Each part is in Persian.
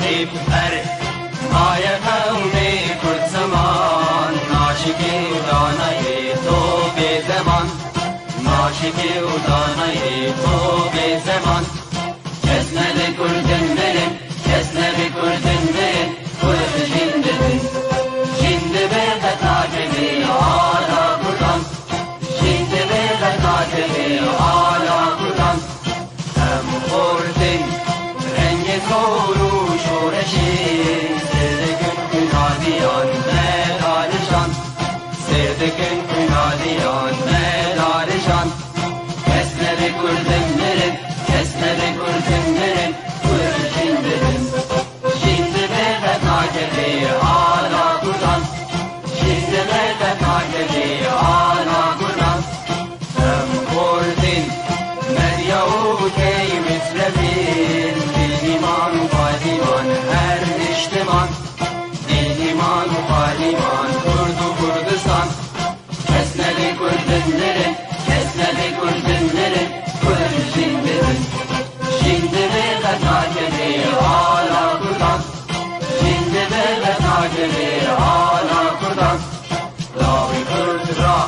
شیب هره مای قوم کرد زمان ناشکی و دانه تو به زمان ناشکی و دانه تو به زمان کس نده کردن برن کس نده کردن برن کرد جنددن جنده به تاجبی آلا کردن جنده به تاجبی آلا کردن هم خوردن رنگ کورو شورشی سردکن کنادیان مدارشان سردکن کنادیان مدارشان کس نده کردن برن کس نده کردن برن کرد جنددن جنده به تاجبی آلا کردن جنده به تاجبی آلا کردن هم خوردن مریا و کی مصرفین دیلیمان و قادیمان هر اجتمان دیلیمان و قادیمان کرد و کردستان کس نده کردن برن کس نده کردن برن کرد جنددن جنده به تاجبی آلا کردن جنده به تاجبی آلا کردن لاوی کرد را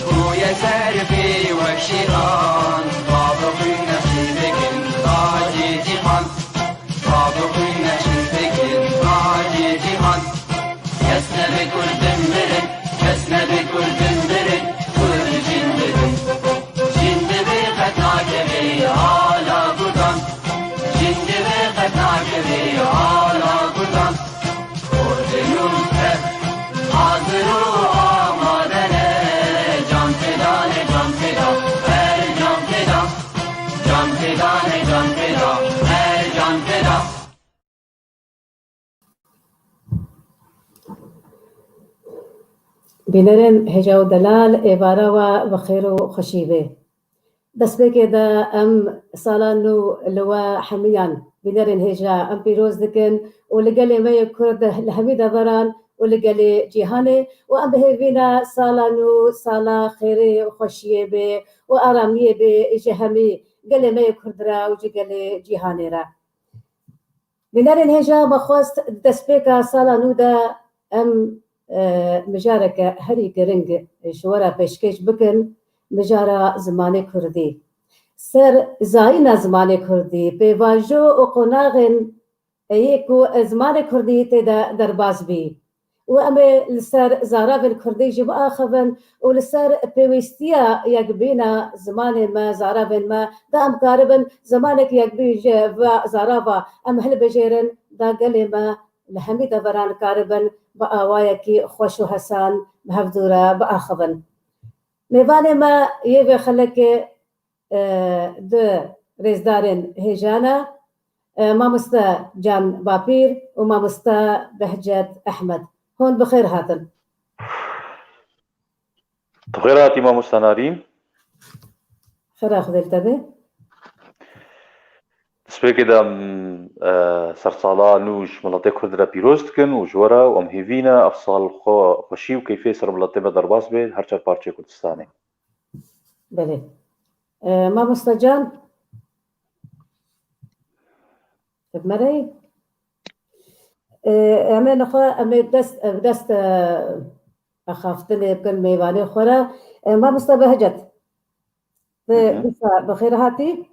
گوی سرفی و شیران بابقی نشیدگن تاجی جیهان بابقی نشیدگن تاجی جیهان کس نده کردن برن کس نده کردن برن کرد جنددن جنده به تاجبی آلا کردن جنده به تاجبی آلا کردن کردنون که حاضر و آمادنه جان فدانه جان فدا هر جان فدا جان فدانه جان فدا هر جان فدا بینرن هجا و دلال ایوارا و خیر و خشیبه دست بکه دا ام سالانو لوا حمیان بینرن هجا ام پیروز دکن و لگلی می کرد لحمی دوران و لگلی جیهانه و ام بهوینا سالانو سالا خیر و خشیبه و آرامیه به جهمی گلی می کرد را و جگلی جیهانه را بینرن هجا بخواست دست بکه سالانو دا ام مجارك هري گرنگ شورا پیشکش بکن مجارا زمان کردی سر زاینا زمان کردی پیواجو و قناغن ایکو زمان کردی تدا درباز بی و اما لسر زاراون کردی جب آخوان و لسر پیوستیا یک بینا زمان ما زاراون ما دا ام کاربن زمانك یک بیج و زاراوا ام هل بجیرن دا گلی ما لهمی دوران کاربن با آوایکی خوش و حسان بهفدورا با آخوان میوان ما یه خلک دو رزدارن هجانا مامستا جان باپیر و مامستا بهجت احمد هون بخير هاتن بخيرات إمام مستنارين خير أخذ التبه سبيك دا سرسالا نوش ملاتي كردرا بيروستكن وجورا ومهيفينا أفصال خوشي وكيفية سر ملاتي بدرباس بيد هرچار پارچه كردستاني بله مامستا جان بمري أمي نخوا أمي دست أخافتني بكل ميواني خورا مامستا بهجت بخير هاتي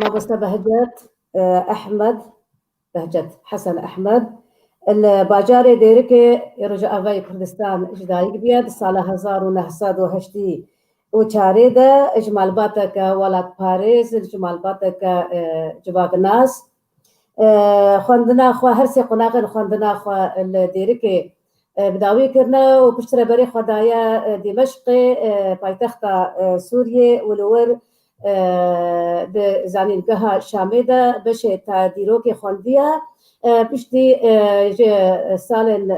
مامستا بهجت أحمد بهجت حسن أحمد الباجاري ديرك يرجع أفاي كردستان جدايق بيد سالة 1980 وچاره ده اجمال باتك ولات باريس اجمال باتك جباق ناس خواندنا خوا هرسي قناغن خواندنا خوا الديرك بداوي كرنا وبشترى بري خدايا دمشق بايتخت سوريا ولور بزانين قها شامدة بش تديروك خوانديا پشتی سال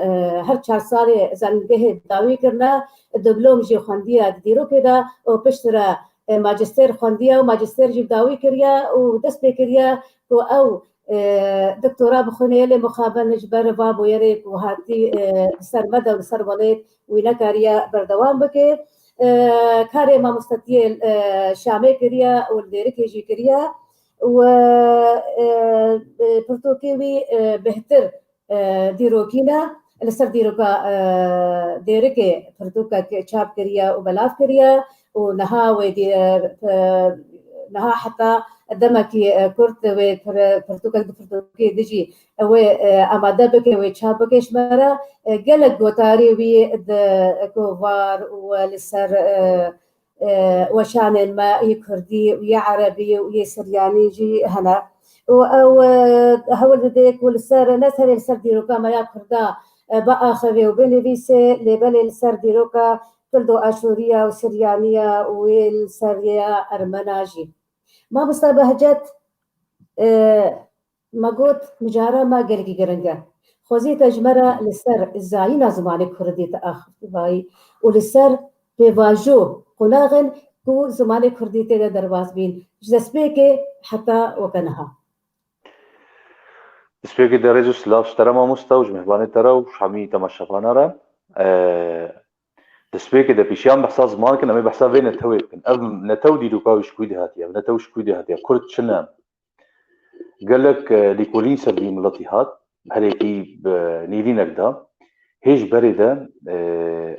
هر 4 سال زنگه داوی کرنا دیپلم جی خواندیا دیرو کدا و پشترا ماجستر خواندیا و ماجستر جی داوی کریا و دست بکریا کو او دکتورا بخونه له مخابن جبر باب ويري وهاتي سرمدا وسروليت وينكاريا بردوام بك كاري ما مستطيل شامي كريا والديرك يجي كريا و پرتوکیوی بهتر دیروکینا لسر دیروکا دیرکه پرتوکا چاپ کریا و بلاف کریا و نها ودي نها حتى دمكي كرت و پرتوكي دجي و اماده بك و چابك شمره قلق غوتاري وي كوفار ولسر وشان ما يكردي ويا عربي ويا سرياني جي هنا او هول ديك ولسر ناس هل لسر ديروكا ما يا كردا بقى خبي وبنفيسه لبل لسر ديروكا كردو اشوريا وسريانيا والسريا ارمناجي ما بهجت ما قلت مجارة ما قلقي قرنقة خوزي تجمرة لسر الزاينة زماني كردي تأخ باي ولسر بيواجو قلاغن كو زماني كردي تيدا درواز بين جزسبيكي حتى وكنها سبيكي درجو سلاف شترما مستوج مهباني ترى وشامي تمشفانا را دسبيكي دا بيشيان بحسا زمان كن امي بحسا بين نتوي كن نتو دي دوكاو شكويدي هاتيا نتو شكويدي هاتيا كرد شنام قالك ليكولين سبي ملطي هات هريكي نيلين اكدا هيش بريدا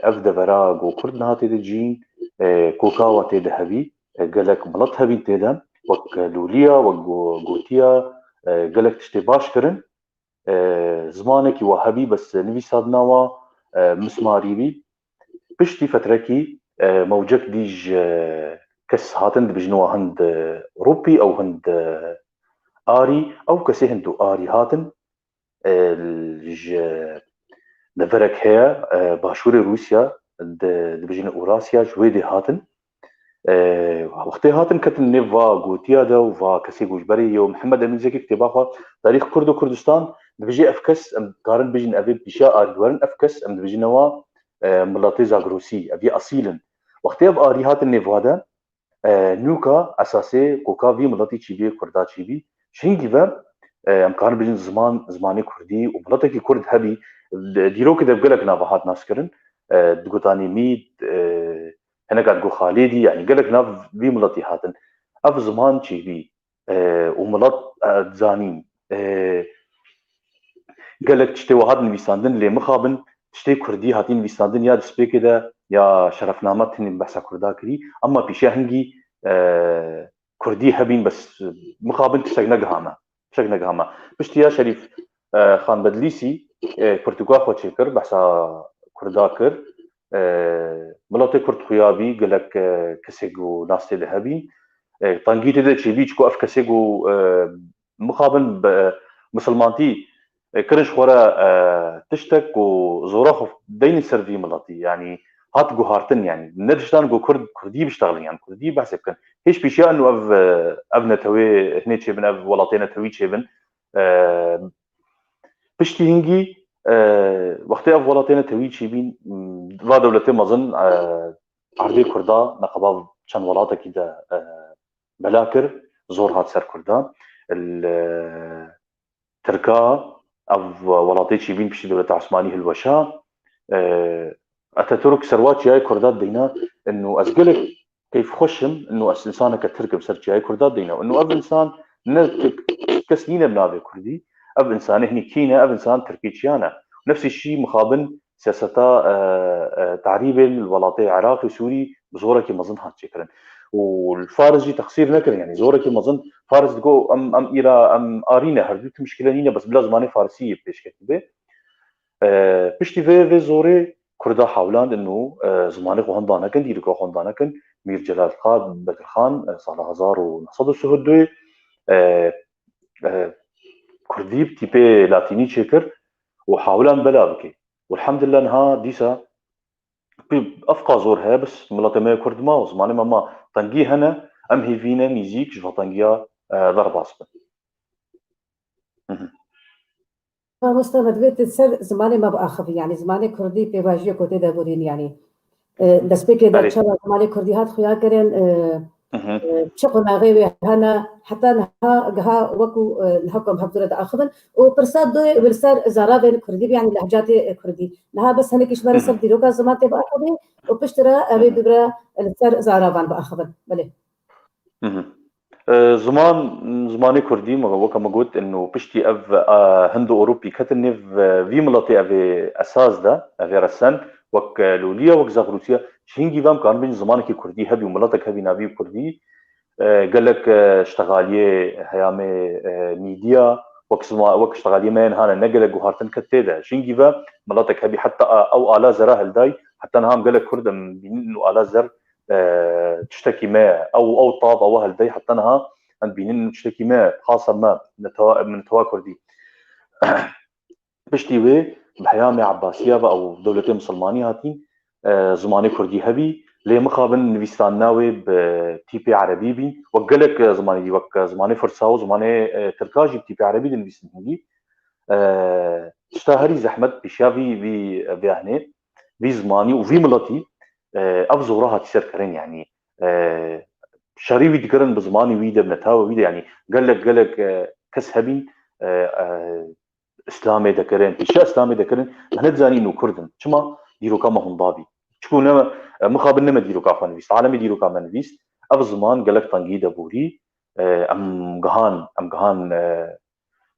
افدا براغ وكرد نهاتي دا جين كوكاوا تيدا هبي قالك ملط هبي تيدا وك لوليا وك غوتيا قالك تشتي باش كرن زمانك وهبي بس نبي صادناوا مسماري بي بشتي فتركي موجك ديج كس هاتن بجنوا هند أوروبي أو هند آري أو كسي هندو آري هاتن الج نفرك هي باشوري روسيا بجنوا أوراسيا جويدي هاتن وقتها هاتن كتن نيفا غوتيا دا وفا كسي جوجبري يو محمد أمين زكي كتباخا تاريخ كرد وكردستان بيجي أفكس أم قارن بيجن أبي بيشا آري ورن أفكس أم بيجنوا ملاتي زاغروسي أبي أصيلا وقتها بآري هاتن نيفادا نوكا أساسي كوكا في ملاتي تشيبي كردا تشيبي شينجي فا أم كان بيجن زماني كردي وملاتي كرد هبي ديرو كده بقولك نافهات ناسكرن دقوتاني ميد هنا قاعد جو خالدي يعني قالك ناف في ملاتي هاتن أف زمان تشيبي وملات زانين قالك تشتي واحد نويساندن اللي مخابن تشتي كردي هاتين نويساندن يا دسبي كده يا شرفنامات هن بحث كردا كري اما بيشا هنجي كردي هبين بس مخابن تشتغنا قهامة بشتي يا شريف خان بدليسي برتغال خو تشكر بحث كردا كر ملاتي كرد خيابي قالك كسيغو ناس هبي طنجي تدا تشيبيش كو اف كسيغو مخابن مسلمانتي كرش خورا تشتك وزوراخ دين سرفي ملاتي يعني هات جو هارتن يعني ندشتان جو كردي بيشتغلين يعني كردي بحسب كان هيش بيشيا انه ابنا توي هني تشيبن اب ولاتينا توي تشيبن بشتي هنجي وقتها اب ولاتينا توي تشيبين لا دولتي مظن عربي كردا نقبا كان ولاته كده بلاكر زور هات سر كردا تركا أو ولاتي تشيبين بشي دولة عثمانية الوشا أتاتورك سروات جاي كردات دينا إنه أسقلك كيف خشم إنه إنسان كترك بسر جاي كردات دينا وإنه أب إنسان كسنين بنابي كردي أب إنسان هني كينا أب إنسان تركيتشيانا نفس الشيء مخابن سياستا تعريب الولاتي عراقي سوري بزورك مظنها تشكرن والفارزي تقصير نكر يعني زورك مظن فارس تقول ام ايرا ام ارينا هردوت مشكله نينا بس بلا زماني فارسيه بيش كتبه بشتي في زوري كردا حاولان انه زماني خوندانا كن ديركو خوندانا كن مير جلال خان بدر خان صالح هزار ونصد السهدوي كردي بتيبي لاتيني تشكر وحاولان بلا بكي والحمد لله انها ديسا افقى زورها بس ملاطمه كرد ما زماني ما طنجي هنا ام هي فينا ميزيك جو طنجيا ضرب عصب مستمد بيت تسر زماني ما بأخذ يعني زماني كردي بيواجه كوتي دابورين يعني دسبيكي دا تشابه زماني كردي هات خيا كرين شقنا غيوي هنا حتى نها وكو نحكم هبدورة دا أخذن وبرساد دوي برسار زارابين كردي يعني لهجات كردي نها بس هنك إشمار سر ديروكا زمان تبقى أخذي وبشترى أبي دبرة السر زارابان بأخذن بله زماني كردي وكما قلت انه بشتي اف هندو اوروبي كتنف في ملاتي افي اساس دا افي رسن وك لوليا وك زغروسيا شينجي فام كان بين زمانك كردي هبي وملاتك هبي نبي كردي قال لك اشتغاليه هيامي ميديا وك اشتغاليه مان هانا نقل جوهرتن كتيدا شينجي فام ملاتك هبي حتى او الا زرا هالداي حتى نهام قال لك كردم بين انه الا زر تشتكي ما او طاب او هالدي حتى انها عند بينين تشتكي ما خاصه ما من توا كردي بشتي وي بحيامي عباسيه او دولتين مسلمانيه هاتين زماني كردي هبي لي مقابل نويستان ناوي بتي بي عربي بي وقلك زماني دي وك زماني فرساو زماني تركاجي بتي بي عربي دي نويستان دي تشتهري زحمت بشافي في هني في زماني وفي ملتي ابزورها تسير كرين يعني شريوي دكرن بزماني ويدا بنتاوي ويدا يعني قال لك كسهبين اسلامي دكرن اشياء اسلامي دكرن هند زاني انه كردن شما ديرو كما هم ضابي تكون مقابل نما ديرو كافان فيست عالمي ديرو كمان فيست اب زمان قال لك تنقيده بوري ام جهان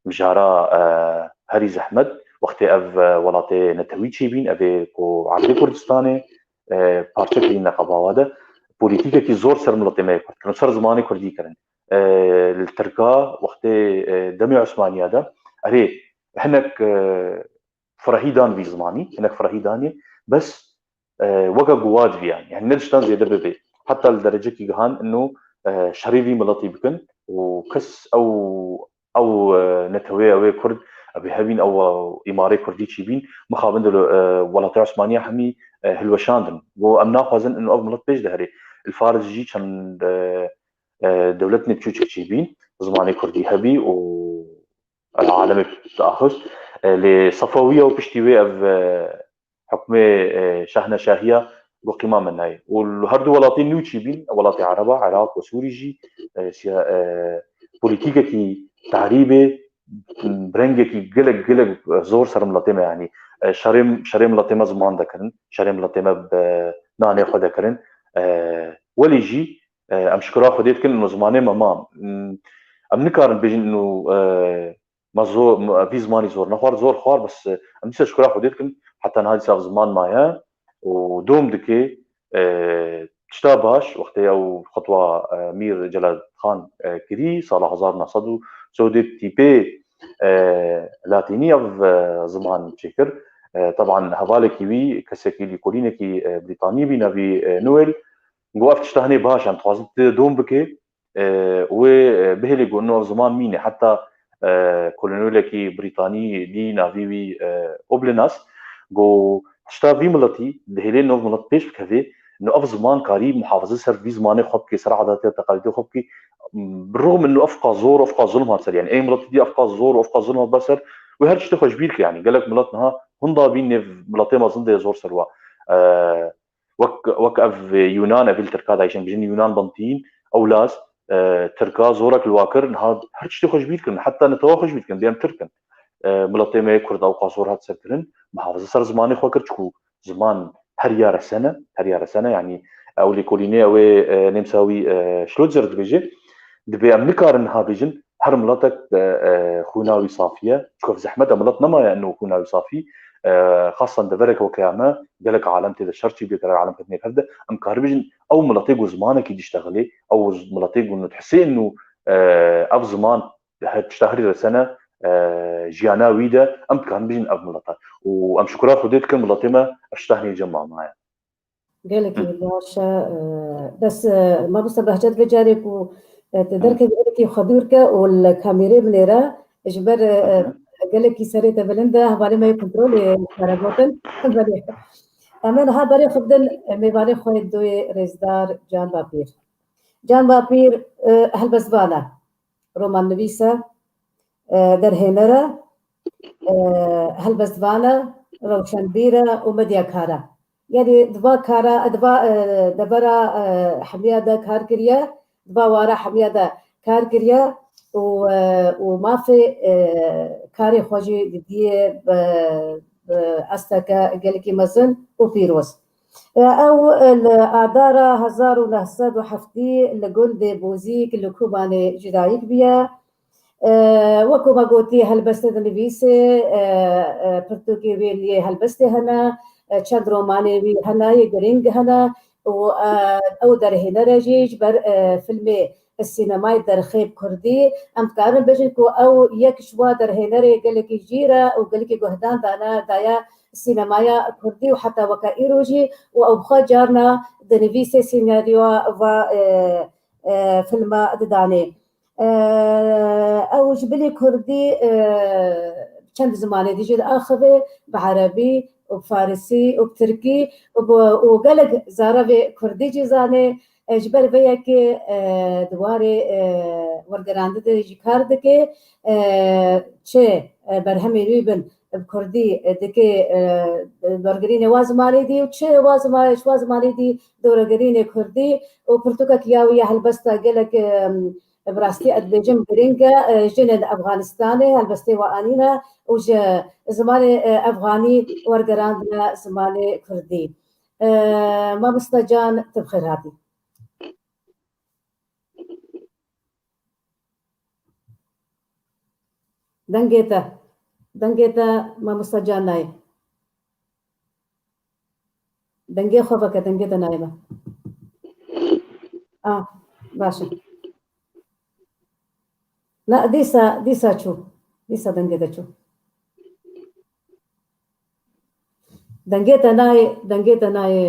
مجارا هري زحمت وقت اف ولاتي نتويتشي بين ابي كو عربي كردستاني پارچه نقاباواده پولیتیکه کی زور سر ملتمه کرد سر زمانی کردی کردن التركا وقت دمي عثمانيه ده اري هناك فرهيدان في زماني هناك فرهيداني بس وقا قواد فيها يعني نرشتان زي دببي حتى لدرجه كي جهان انه شريفي ملطي بكن وكس او نتوي او كرد ابي هبين او اماري كردي تشيبين مخابن ولايات عثمانيه حمي هلوشاندن وامنا خوازن انه اب ملط بيج دهري الفارجي كان دولتنا بتشوتشك تشيبين زماني كردي هبي والعالم تاخذ لصفويه وبشتوي اف حكمه شاهنه شاهيه وقيمه مناي والهردو ولاتين نيو تشيبين ولاتي عربه عراق وسوريجي بوليتيكا كي تعريبه برنجه كي قلق زور سر ملاتيمه يعني شريم ملاتيمه زمان دكرن شريم ملاتيمه بناني خو دكرن ولي جي ام شكرا خديت كل انه زماني مام ام نكارن بيجن انه مزور في زماني زور نخوار زور خوار بس ام نسى شكرا خديت كل حتى هذه صار زمان مايا ودوم دكي تشتاباش وقت او خطوه مير جلال خان كري صالح هزار نصدو سودي تي بي لاتينيه في زمان تشكر طبعا هفالي كيوي كسكي لي كولينكي بريطاني بينا في نويل وقفت تشتهني باش عم تخازن دوم بكي وبهلي يقول انه زمان ميني حتى كولونيلكي بريطاني لي نافيوي اوبليناس جو تشتافي ملتي دهلي نوف ملت بيش بكفي انه اف زمان قريب محافظه سر في زمان خبكي سرعه عادات تقاليد خبكي بالرغم انه افقى زور افقى ظلم هاتسر يعني اي ملت دي افقى زور وافقى ظلم بسر وهرش تخرج بيك يعني قال لك ملتنا هن ضابين ملتي ما زند زور سروا وك اف يونان افيل تركا عايشين بجن يونان بنتين او لاس تركا زورك الواكر نهار هرش تخرج بيك حتى نتوخج بيك ديام تركن ملتي ما كرد او قاصور هات سرترن محافظه سر زماني خوكر تشكو زمان هر يار سنه يعني او لي كوليني او نمساوي شلوتزر دبيجي دبي امنكارن هابيجن هر ملتك خوناوي صافيه شوف زحمه ملتنا ما انه خوناوي صافي خاصه دبرك وكياما قالك عالم تي الشرطي بيقرا عالم كتني هذا ام كاربيجن او ملتي زمانك يدي تشتغلي او ملتي انه تحسي انه اب زمان تشتغلي سنه جيانا ويدا ام كان بيجن اب ملتا وام شكرا خديت كل ملتما اشتهني جمع معايا قالك باشا بس ما بس بهجت بجارك وتدرك قالك خدورك والكاميرا بنيرا اجبر قالك سريت بلندا هبالي ما يكنترول كارغوتن بلي امان ها بري خدن مباري خويد دوي رزدار جان بابير هل بزبانا رومان نويسا در هنرا هل بزبانا روشن بيرا ومديا كارا يعني دبا كارا دبرا حميادا كار كريا دبا وارا حميادا كار كريا وما في كاري خوجي دي استكا قالكي مزن وفيروس او الاداره 1907 لگند بوزیک لکوبانه جدایک بیا وەکو بەگوتی هەلبەستە دەنویسێ پرتوکێوێ هەلبەستێ هەنا چەند ڕۆمانێوی هەنایە گرنگ هەنا ئەو دەرهێنەرەژیش بەر فیلمێ سینەمای دەرخێب کوردی ئەم کارن بژن کو ئەو یەکش وا دەرهێنەرێ گەلێکی ژیرە و گەلێکی گوهدان دایا سینەمایە کوردی و حتا وەکە ئیرۆژی و ئەو بخوا جارنا دەنویسێ سیناریۆ و فیلمە ددانێ ئەو جبلی کوردی چەند زمانێ دیژێ ئاخەبێ بە عەرەبی و فارسی و ترکی و گەلک زاراوێ کوردی جی زانێ ji ber vê yekê diwarê wergerandinê jî kar dike çê berhemê wî bin bi Kurdî dike wergerînê wa zimanê dî û çê wa zimanê dî dewregerînê Kurdî û pirtûkek ya wî ya helbesta gelek bi rastî ez dibêjim giring e jinên Efganistanê helbestê wa anîne û ji zimanê Efganî wergerandine zimanê Kurdî. Mamosta Can tu bi xêr hatî. دەنگێتە مامۆستا جان نایە دەنگێ خۆ بکە دەنگێتە نایمە باشە لا دیسا چوو دیسا دەنگێتە چوو دەنگێتە نایە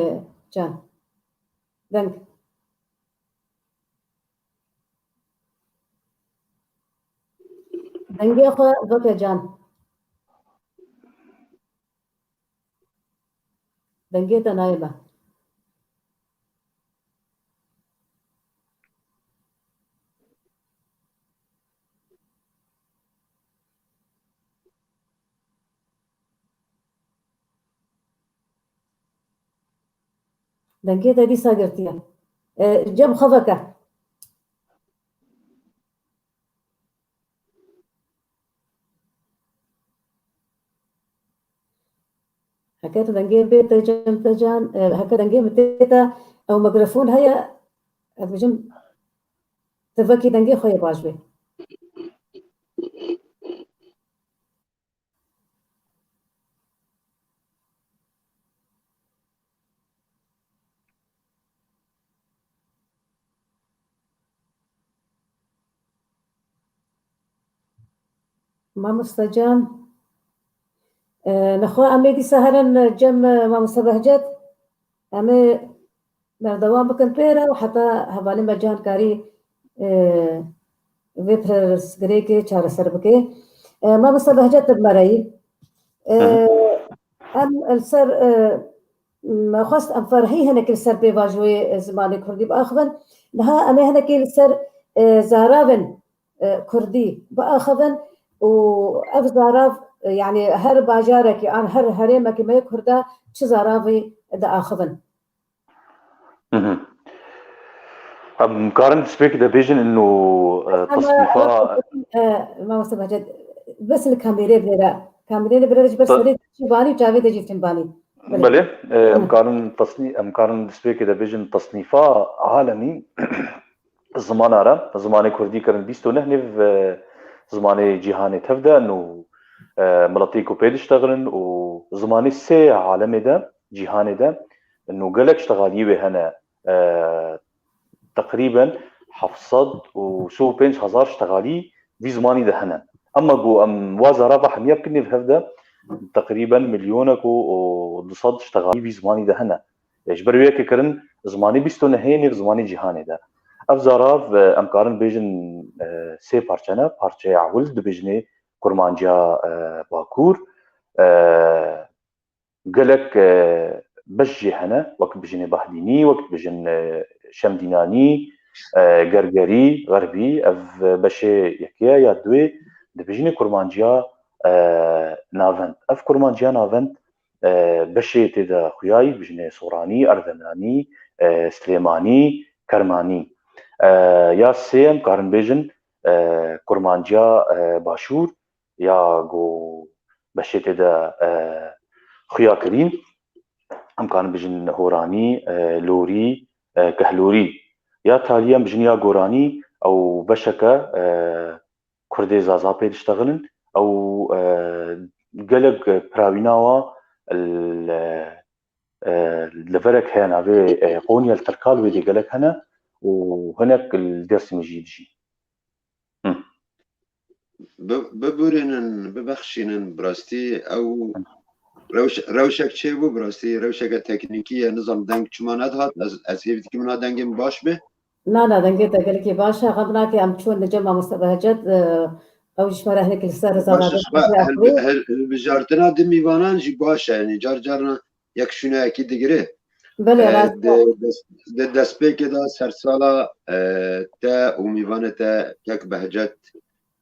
جان دەنگ دەنگێ خۆ بکە جان دەنگێتە نایمە دەنگێتە دیسا گرتیە جەم خۆ بکە هەکە دەنگێ بێتە جەمتە جان هەکە دەنگێ بتێتە ئەو مەگرەفۆن هەیە ئەبژم تڤەکی دەنگێ خۆی باش بێ مامۆستا جان نەخوا ئەمێ دیسا هەرن جەم مامۆستا بەهجەت ئەمێ بەردەوام بکەن پێرە و حتا هەڤالێ مەجانکاری vê pirsgirêkê çareser bike مامۆستا بەهجەت بمەرەیی ئەم ser xwest em ferhî hinekî li ser pêvajoyê zimanê Kurdî biaxivin niha em ê hinekî li ser zaravên Kurdî biaxivin û ev zarav yani her bajarekî an her herêmekî me Kurda çi zaravî diaxivin em karin destpêkê de bêjin enû tasnîfa مامۆستا بەهجەت بس li kamerê bilêre kamerê bilêre ji ber serê çîvanî û çavê de jî tîmbanî بله em karin destpêkê de bêjin tasnîfa alemî zimana re zimanê Kurdî kirin 29 nêv zimanê cîhanê tev de û miletî ku pê dişteğinin û zimanê sê alemê de cîhanê de û gelek iştegaliyê wê hene تقريبا 750,000 اشتغالي في زماني دهنا اما جو ام وزاره بحميه بكني بهفده تقريبا مليونك وضصد اشتغالي في زماني دهنا اجبر وياك كرن زماني بيستو نهيني في زماني جهاني ده افزاراف امكارن بيجن سي بارچنا بارچه عول دبجني كرمانجا باكور قالك بجي هنا وقت بجني بحديني وقت بجن شمديناني گرگری غربي اف بشي يكيا يا دوي دبجني كرمانجيا نافنت اف كرمانجيا نافنت بشي تدا خوياي بجني صوراني اردناني سليماني كرماني يا سيم كارن بيجن كرمانجيا باشور يا جو بشي تدا خويا كريم ام كان بجن هوراني لوري كهلوري يا تاليا بجن يا غوراني او بشكا كردي زازابي تشتغلن او قلق براويناوا لفرك هنا في قونيا التركال ويدي قلق هنا وهناك الدرس مجيد جي ببورنن ببخشينن براستي او روشك چه بو براستی روشک تکنیکی نظام دنگ چما ندهات از هیویت که منا دنگیم باش به؟ لا دنگت قال لك باشا غبنا كي ام تشون نجمع مستبهجات او شمره هناك السر زاد هل بجارتنا دم میوانان جی باشه یعنی جارنا یک شونه اکی دیگره بله راست دست به که دا سرسالا تا و میوانه تا یک بهجت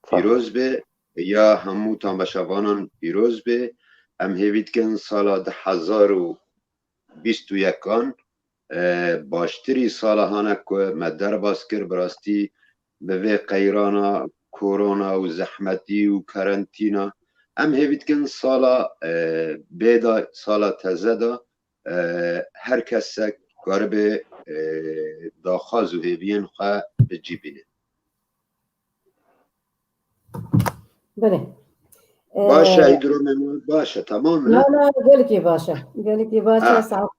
پیروز به یا همو تانبشوانان پیروز به ام هیوید کن سالا 1021 باشتری سالا هانه که مدر باز کر براستی به قیرانا کورونا و زحمتی و کرنتینا ام هیوید کن سالا بیدا سالا تزدا هر کس کارب داخاز و هیوین خواه بجیبینه بله باشه ایدرو ممنون باشه تمام لا قال لك باشا ساعات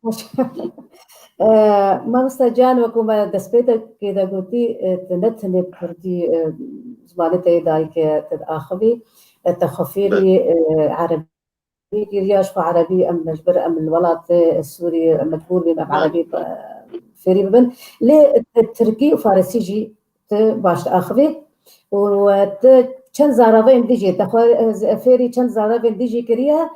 ما مستجان وكما دسبيتا كده قلتي تنتني بردي زمانتي دايك تداخلي التخفيري عربي رياش عربي ام مجبر ام الولد السوري مجبور ام عربي فيري ببن لي التركي وفارسي جي باش اخذي چند زارابين ديجي فيري چند زارابين ديجي كريا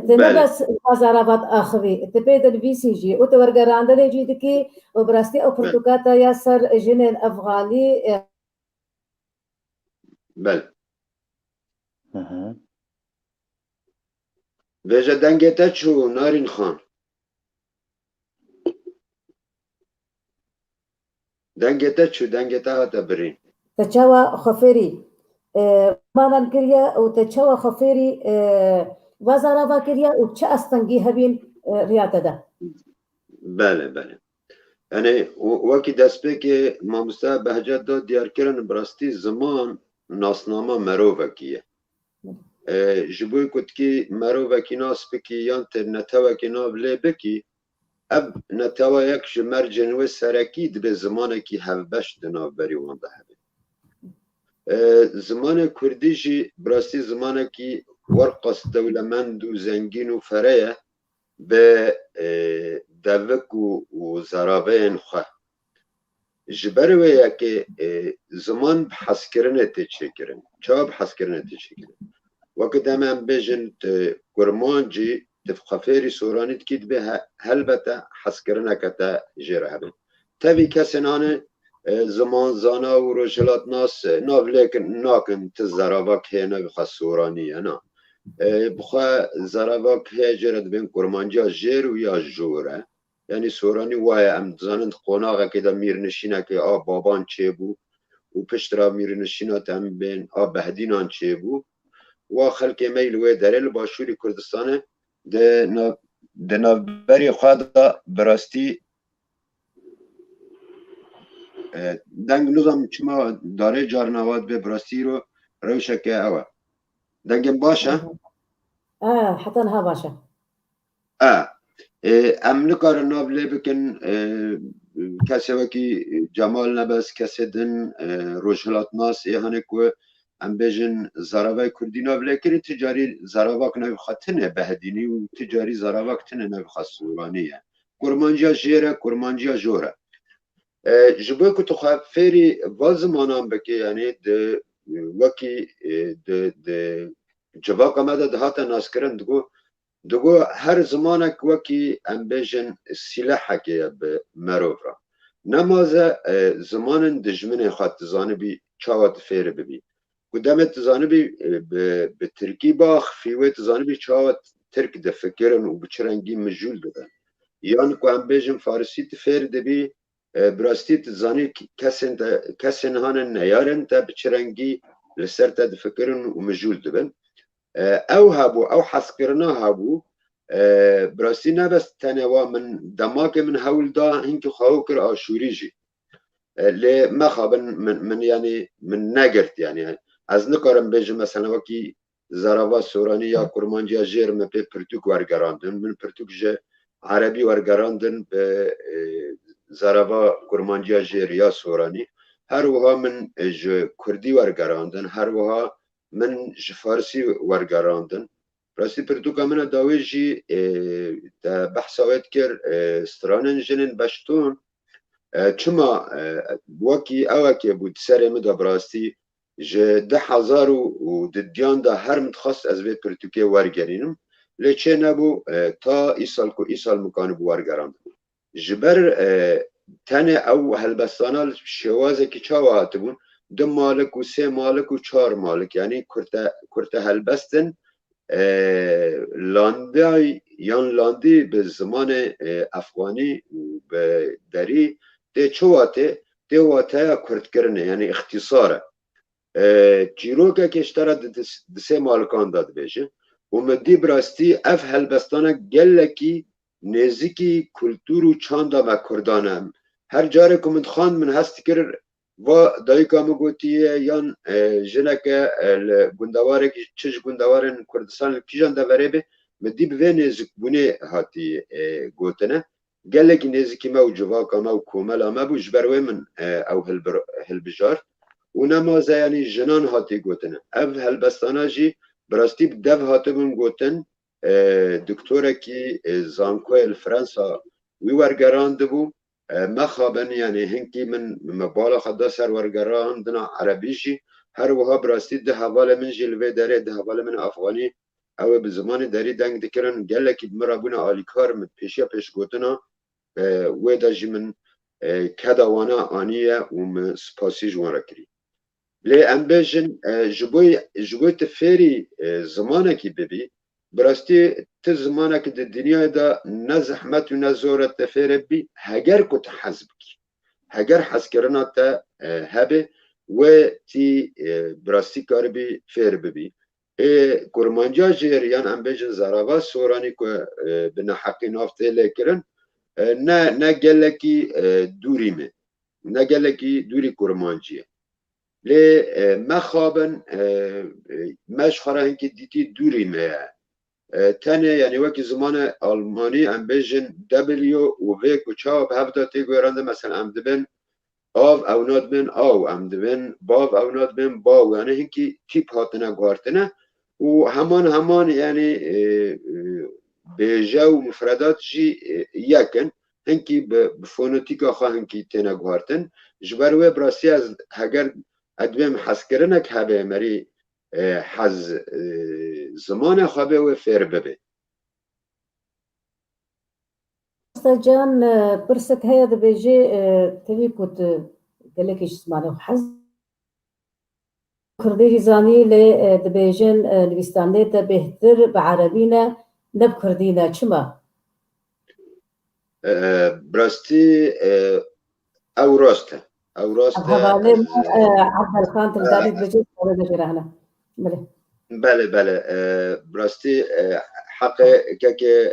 تنبس زارابات اخوي تبيد البي سي جي وتورغراندل جي دكي وبراستي او برتقاتا ياسر جنين افغاني بل veja dengete çu narin xan dengete hata birin تشاوى خفيري مانا كريا وتشاوى خفيري وزارة كريا وتش أستنجي هبين رياضة ده بله يعني وكي دسبك ما مستوى بهجت دو ديار كرن براستي زمان ناسنامه مروفكيه جبوی کد کی مروفکی ناس بکی یان تر نتوکی ناب لی بکی اب نتوا یک جمر جنوه سرکی دبه زمانه کی هفبش دناب بری وانده هبه زمان کردی جی براستی زمانه کی ورقص دولمند و زنگین و فریه به دوک و زرابه خواه جبروه یکی زمان بحث کرنه تیچه کرن چا بحث کرنه تیچه کرن وقت هم بجن کرمانجی تفخفیری سورانیت کید به هلبته حس کرنه کتا جره هبن تبی کسی نانه زمان زانا و روشلات ناس ناولیکن ناکن تزراباک هینه بخوا سورانیه نا بخوا زراباک هی جرد بین کرمانجی جیر و یا جوره یعنی سورانی وای ام زانند قناغه که دا میرنشینه که بابان چه بو و پشترا میرنشینه هم بین بهدینان چه بو و خلق میل و دلیل باشوری کردستانه ده نوبری خواهد براستی دنگ نظام چما داره جارنواد به براستی رو روشکه اوه دنگم باشه؟ حتی انها باشه ام نکار نابله بکن کسی وکی جمال نبس کسی دن روشلات ناس ایهانه که ام بجن زراوای کردی نابله کری تجاری زراواک نبخواه بهدینی و تجاری زراواک تنه نبخواه سورانیه کرمانجیا جیره کرمانجیا جوره جبوی که تو خواه فیری والزمانان بکی یعنی ده وکی ده جواک آمده ده هاتا ناس کرن دگو هر زمانک وکی ام بجن سلاحه که به مروف را نمازه زمان دجمن خواه تزانه بی چاوات فیره ببی قدام تزانبی به ترکی باخ فیوه تزانبی چاوت ترک ده فکرن و بچرنگی مجول دادن یان که هم بیجن فارسی تفیر دبی براستی تزانی کسین هانن نیارن تا بچرنگی لسر تا ده فکرن و مجول دبن او هابو او حس کرنا هابو براستی نبست تنوا من دماغ من هول دا هنگی خواهو کر آشوری جی لی مخابن من یعنی من نگرد یعنی از نکارم بیجم مثلا وکی زراوا سورانی یا کرمانجی جیر من پی پرتوک ورگراندن من پرتوک جه عربی ورگراندن به زراوا کرمانجی جیر یا سورانی هر وها من جه کردی ورگراندن هر وها من جه فارسی ورگراندن راستی پرتوکا من داوی جی دا بحثاویت کر استرانن جنن بشتون چما وکی اوکی بود سر مدا براستی جه 10,000 و دیان دا هر متخصص از وی پرتوکی ورگرینم لیچه نبو تا ایسال مکانو بو ورگراند جبر تنه او هلبستانال شوازه که چاوه هاتبون 2 مالک و 3 مالک و 4 مالک یعنی کرته هلبستن لاندی یان لاندی به زمان افغانی به دری ده چواته ده واته کرد کرنه یعنی اختصاره چیروکه کشتره دسه مالکان داد بیشه و مدی براستی اف هلبستانه گلکی نزیکی کلتور و چاندا و کردانم هر جاره که من خواند من هستی کرد و دایکا مگوتیه یان جنک گندواره که چش گندوارن کردستان کیجان دواره به مدی به نزیک بونه هاتی گوتنه گلک نزیکی ما و جواکا ما و کوملا ما بوش بروی من او هلبجار و نمازه یعنی جنان هاتی گوتنه او هلبستانا جی براستی دو هاتی بون گوتن دکتوره کی زانکوی الفرنسا وی ورگرانده بو مخابن یعنی هنگی من مبالا خدا سر ورگراندنا عربی جی هر وها براستی ده حواله من جلوه داره ده حواله من افغانی او به زمان داری دنگ دکرن گلکی مرابون آلیکار مد پیشیا پیش گوتنا و دا جی من کدوانا آنیه و سپاسی جوان را کری لی ام بیجن جبوی تفیری زمانه کی ببی براستی ت زمانه که د دنیا دا نه زحمت و نه زورت تفیر بی هگر کت حزب کی هگر حز کرنا تا هبه و تی براستی کار بی فیر ببی کرمانجا جریان ام بیجن زراوا سورانی که بنا حقی نافته لیکرن نه گلکی دوری می نه گلکی دوری کرمانجیه لی مخابن مش خرا هنگی دیتی دوری می تنه یعنی وقتی زمان آلمانی ام بیجن دبلیو و وی کچا به هفته تی گویرنده مثلا ام دبن آو او ناد بین آو ام دبن باو او ناد بین باو یعنی هنگی تیپ هاتنه گوارتنه و همان یعنی بیجه و مفردات جی یکن هنگی به فونوتیک آخوا هنگی تنه گوارتن جبروه براسی از هگر ادویم حس کرنه که هبه مری حز زمان خوابه و فیر ببه استاذ جان برست هيا دبيجي تبي كنت قال لك ايش اسمه حز كردي زاني ل دبيجن نويستاني بهتر بعربينا نب كردينا شما براستی او راسته حواله عبد الخان تلداري بجي ولا هنا بله براستی حق که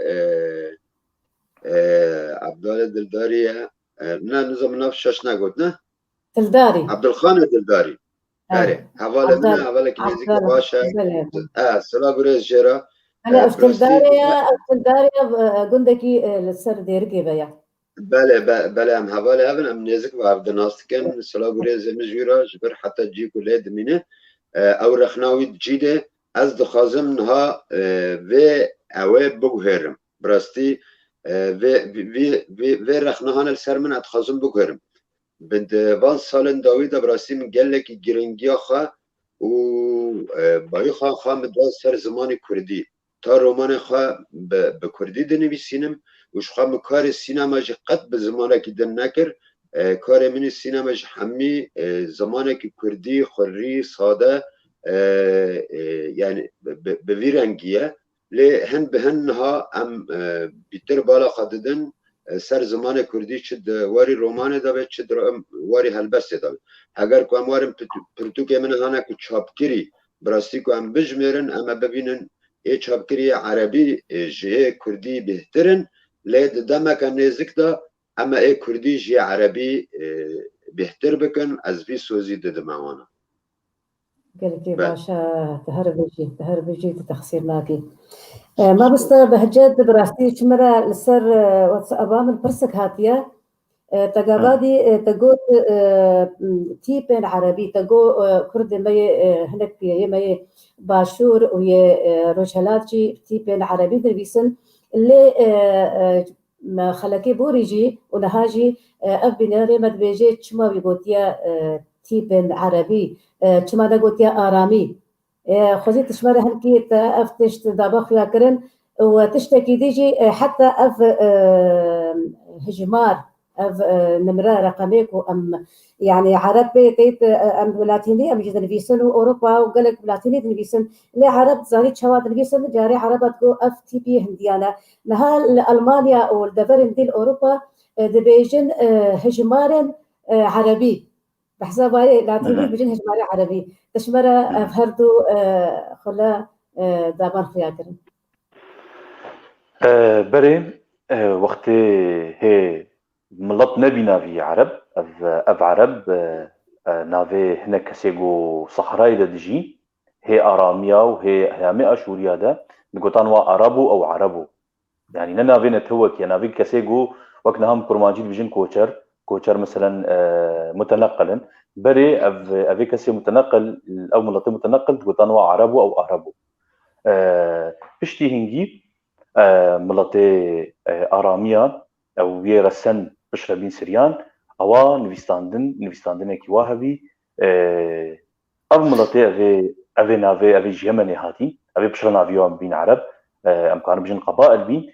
عبدالله دلداریه نه نظام نفس شش نگود نه دلداري عبدالخان دلداری بله حواله من حواله که نزدیک باشه سلا برز جرا انا دلداري گندکی لسر دیرگی بیا بله هم حواله هبن هم نزدیک و عبدالناستکن سلا برز مجویرا جبر حتی جی کله دمینه او رخناوی جیده از دخوازم نها و اوه بگوهرم براستی و رخنهان السر من اتخازم بگوهرم بند وان سالن داوی دا براستی من گلکی گرنگی خواه و بایی خواه مدوان سر زمان کردی تا رومان خواه به کردی دنویسینم وش خواه مکار سینما جی قد به زمانه که دن نکر کار منی سینما جی همی زمانه که کردی خوری ساده یعنی به ویرنگیه لی هن به هن ها ام بیتر بالا خددن سر زمان کردی چه واری رومان داوید چه واری هلبست داوید اگر که ام وارم پرتوک من هانه که چاپکری براستی که ام بجمیرن اما ببینن چاپکری عربی جه کردی بهترن لید دمک نزدیک دا اما کردی جه عربی بهتر بکن از وی سوزی ددماوانا قالت باشا تهربجي تخسير لاقي ما بس بهجد براستي شمرة لسر واتسابام البرسك هاتيا تقابادي تقول تيبين عربي تقول كرد مي هناك مي باشور ويا روشهلاتجي تيبين عربي دربيسن اللي ما خلقي بوريجي ونهاجي اف بناري مدبيجي تشما بيقوتيا تيبين عربي تشما دقوتيا آرامي خوزي تشمر هنكي افتش تدابخ يا كرن وتشتكي ديجي حتى اف هجمار اف نمرة رقميك ام يعني عربي تيت ام لاتيني ام جدا فيسن اوروبا وقالك لاتيني دنفيسن اللي عرب زاري شوات دنفيسن جاري عربات جو اف تي بي هنديانا نها المانيا والدفرن دي اوروبا دبيجن هجمار عربي بحساب هاي لاتيني بيجن هجمار عربي تشمره فهردو خلا دابان خياكرن بري وقت هي ملط نبي نافي عرب اف عرب نافي هنا كسيغو صحراي دجي هي اراميا وهي هامي اشوريا دا نقطان وا عربو او عربو يعني نافي نتوك يا نافي كسيغو وكنهم كرمانجي بيجن كوتشر مثلا متنقلا بري افي كسي متنقل او ملطي متنقل نقطان وا عربو او عربو بشتي هنجي ملطي آراميا أو يرسن بشربين سريان أو نویستاندن کی واهبی أو ملطي أبي نافي أبي جيمني هاتي أبي بشر نافيو بين عرب أمكان بجن قبائل بين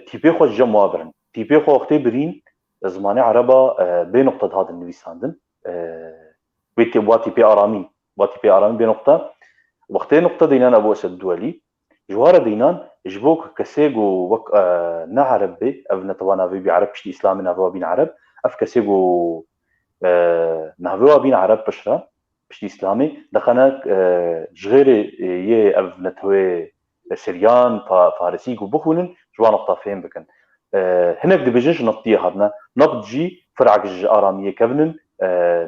تيبي خو جموابرن تيبي خو وقتي برين زماني عربا بنقطة هذا النويستاندن بيتي بواتي بي آرامي بنقطة وقتي نقطة دينان أبو أسد الدولي جوار دينان جبوك كسيغو وك نعربي أو نتوانا في بعرب بشتي إسلامي نافوا بين عرب أف كسيغو نافوا بين عرب بشرة بشتي إسلامي دخنا جغيري يه أف نتوي سريان فارسي بخونن جوا نقطة فين بكن هناك دبجنش نقطية هادنا نقط جي فرعك آرامية كبنن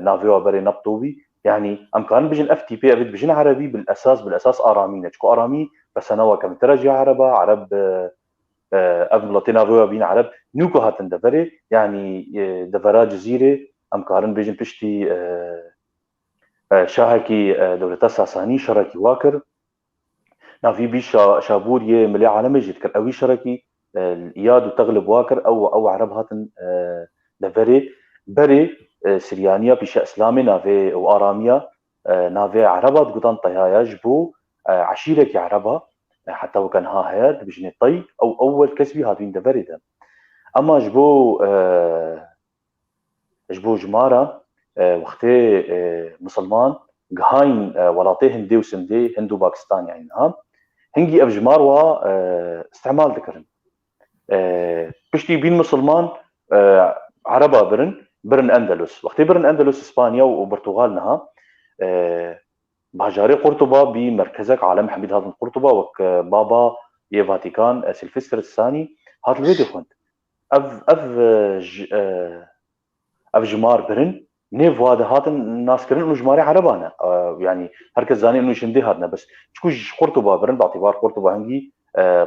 نافوا بري نقطوبي يعني أمكان بجن اف تي بي أبد بجن عربي بالأساس آرامي نتشكو آرامي بس أنا وكم ترجع عرب أبن لطينا فيها بين عرب نوكو هاتن دفري يعني دفرا جزيرة أمكارن بيجن بشتي شاهكي دولة ساساني شركي واكر نافي بيش شابور يه ملي عالمي جيتكر أوي شركي الإياد وتغلب واكر أو عرب هاتن دفري بري سريانيا بيش إسلامي نافي وآراميا نافي عربات قطان طيايا جبو عشيرة عربة حتى وكان هاد بجني طي أو أول كسبي هادين دفريدا أما جبو جمارة وقتي مسلمان جهاين ولاطي هندي وسندي هندو باكستان يعني هنجي أف جمار استعمال ذكرن بشتي بين مسلمان عربة برن أندلس وقتي برن أندلس إسبانيا وبرتغال نها بهجاري قرطبة بمركزك عالم حميد هذا قرطبة وك بابا يه فاتيكان سيلفستر الثاني هات الفيديو كنت اف جمار برن نيف هذا هات الناس كرن انه جماري عربانه يعني هركز زاني انه شندي هادنا بس تشكوج قرطبة برن باعتبار قرطبة هنجي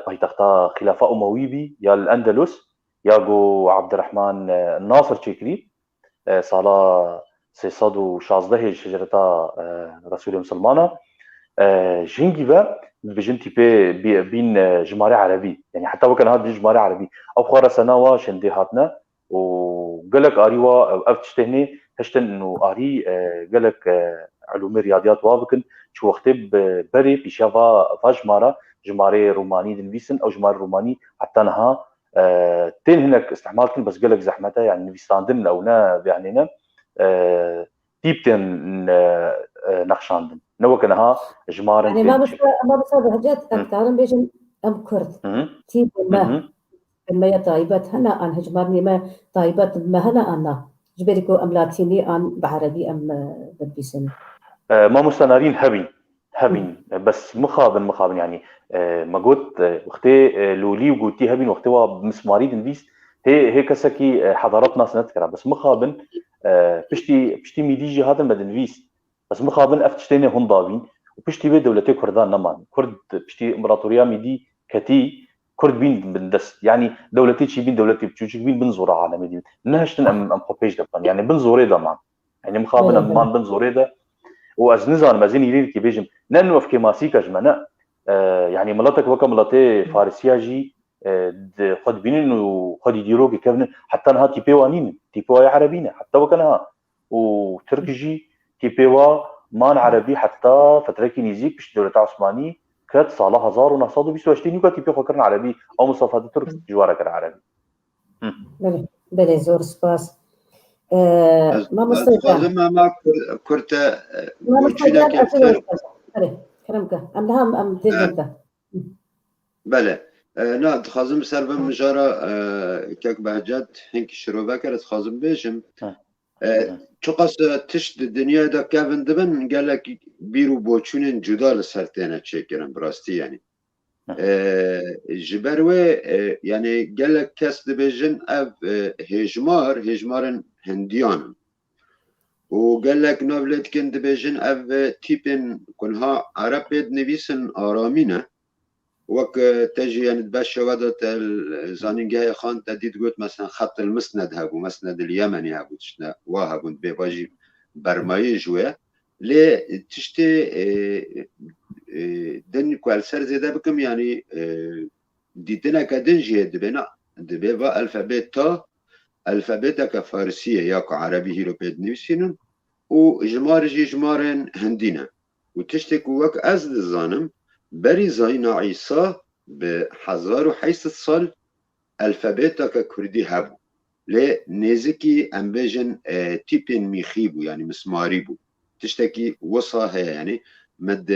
بايتختا خلافة أمويبي يا الأندلس ياغو عبد الرحمن الناصر تشيكري صالة سيصاد وشازده شجرتا رسول مسلمانة جنجي با بجنتي بين جماري عربي يعني حتى وكان هذا جماري عربي او خورا سناوا شندي هاتنا وقالك اريوا افتشتهني هشتن انه اري قالك علوم رياضيات وابكن شو وقت بري بيشافا فاجمارا جماري روماني دنفيسن او جماري روماني حتى نها تين هناك استعمالتن بس قالك زحمتها يعني نفيستاندن او نا بيعنينا تيبتن نقشاندن نو كانها جمار يعني ما بس بهجات اكثر بيجن ام كرد تيب ما طيبات هنا ان هجمارني ما طيبات ما هنا انا جبريكو ام لاتيني ان بعربي ام بالبسن ما مستنارين هبين بس مخابن يعني ما قلت وقتي لولي وقلتي هبين وقتي مسماري دنفيس هي كسكي حضارتنا سنتكرا بس مخابن بشتي ميديجي هذا المدنفيس بس مخابن افتشتيني هون ضابين وبشتي بي دولتي كردان نمان كرد بشتي امبراطوريا ميدي كتي كرد بين بندس يعني دولتي شي بين دولتي بتشوش بين بنزورة على مدينة نهشتن ام خوبيش دبان يعني بنزوري دا مان يعني مخابن مان بنزوري دا وازنزان مازين يريد كي بيجم نانو افكي ماسيكا جمانا يعني ملاتك وكا ملاتي فارسيا جي خد بينن وخد يديرو كيفن حتى نها تيبيوانين تيبيوا عربيين حتى وكانها وتركجي تيبيوا مان عربي حتى فتره كينيزيك باش الدوله العثمانيه كانت صالح 1922 وكانت تيبيوا فكرنا عربي او مصطفى ترك جواره كان عربي بله زور سپاس ما مستجاب ما كرت ما مستجاب كرمك ام دلمك بله نا دخازم سر بم مجارا كاك بهجت هنك شروبا كرت خازم بيجم چقاس تشت دنیا دا كافن دبن قالك بيرو بوچونن جدا لسرتينه چكرن براستی يعني جبروي يعني قالك كاس دبيجن اف هجمارن هنديان وقالك نوبلت كن دبيجن اف تيبن كنها عرب بيد نويسن آرامينه وك تجي يعني تباشا ودت الزانينجاي خان تديد قلت مثلا خط المسند هابو مسند اليمني هابو تشنا وهابو بيباجي برماي جوه لي تشتي دن كوال سر زيدا بكم يعني ديتنا كدنجي دبنا دبيبا الفابيت تا الفابيتا كفارسيه ياكو عربي هيرو بيد نيسينن وجمار جي جمارن هندينا وتشتي وك از الزانم بري زاينا عيسى بحزار وحيث الصال الفابيتا ككردي هابو لي نيزكي امبيجن تيبين ميخيبو يعني مسماريبو تشتكي وصا هي يعني مد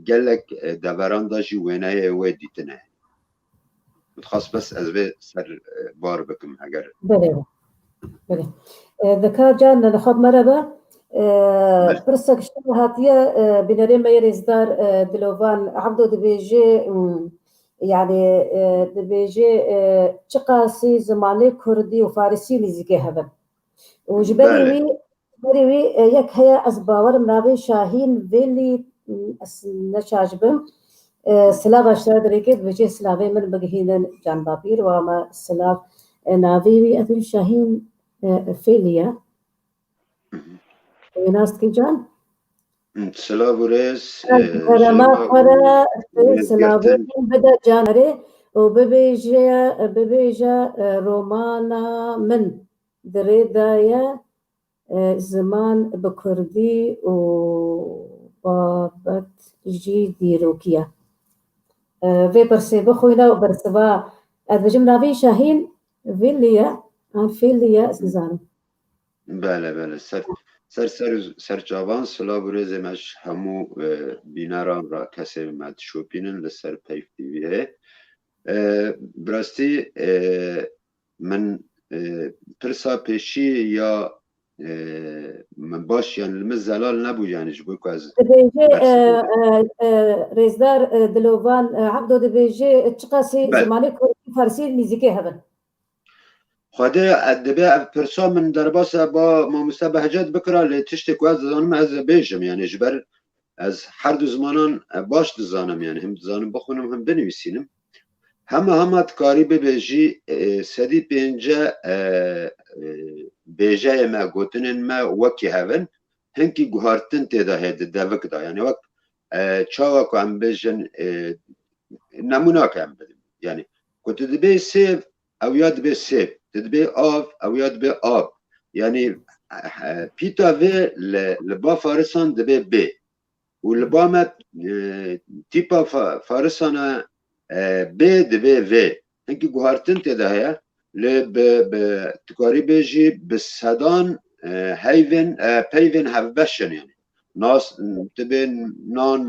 قالك دبران داجي وينايا ودي تنا متخص بس ازبي سر بار بكم اگر بله ذكاء جان نخد مربا برسك هاتيه بنري ميرزدار دلوفان عبدو دبيجي يعني دبيجي تشقاسي زماني كردي وفارسي نزيكي هذا وجبري وي يك هي أزباور منابي شاهين فيلي نشاجبم سلاف أشتر دريكت بيجي سلافي من بجهين جان بابير وما سلاف نافي أثر شاهين فيليا ناس كي جان سلاف وريس ما خرا سلافي بدا جانري وببيجا رومانا من دريدايا زمان بكردي وبابت جي ديروكيا في برسي بخوينا وبرسبا أدبجم نافي شاهين فيليا عن فيليا زان بله سر جوان سلا برزه مش همو بیناران را کسی مد شوپینن لسر پیف دیویه براستی من پرسا پیشی یا من باش يعني المزلال نبو يعني جبوك از ريزدار دلوفان عبدو دبيجي تشقاسي زماني فارسي ميزيكي هذا خده ادبي برسا من درباسه با ماموستا بهجت بكرا لتشتك واز زانم از بيجم يعني جبر از هر دو زمانان باش دزانم يعني هم دزانم بخونم هم بنویسینم همه تکاری ببیجی سدی پینجا بیجای ما گوتنن ما وکی هون هنکی گوهارتن تیدا هید دوک دا یعنی وک چاوا که هم بیجن نمونا که هم بدیم یعنی که تدبی سیف او یاد بی سیف تدبی آف او یاد بی آب یعنی پیتا وی لبا فارسان دبی بی و لبا ما تیپا فارسان بی دبی وی هنکی گوهارتن تیدا هیا لی تکاری بیجی بسدان هیون پیون هفبشن یعنی ناس تبین نان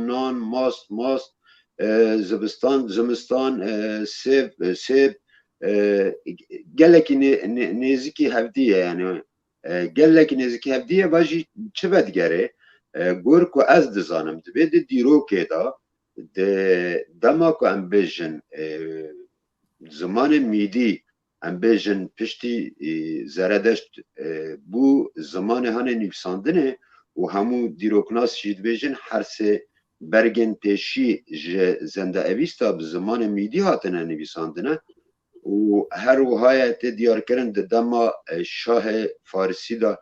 ماست زمستان سیب گلکی نزیکی هفدیه یعنی گلکی نزیکی هفدیه باجی چه بدگره گور کو از دزانم دبی دیروکه دا دما کو ام بیژن زمان میدی ام بیژن پشتی زردشت بو زمان هنه نویساندنه و همو دیروکناس شید بیژن هر سه برگن پیشی زنده اویستا به زمان میدی هاتنه نویساندنه و هر وهایت دیار کرن دما شاه فارسی دا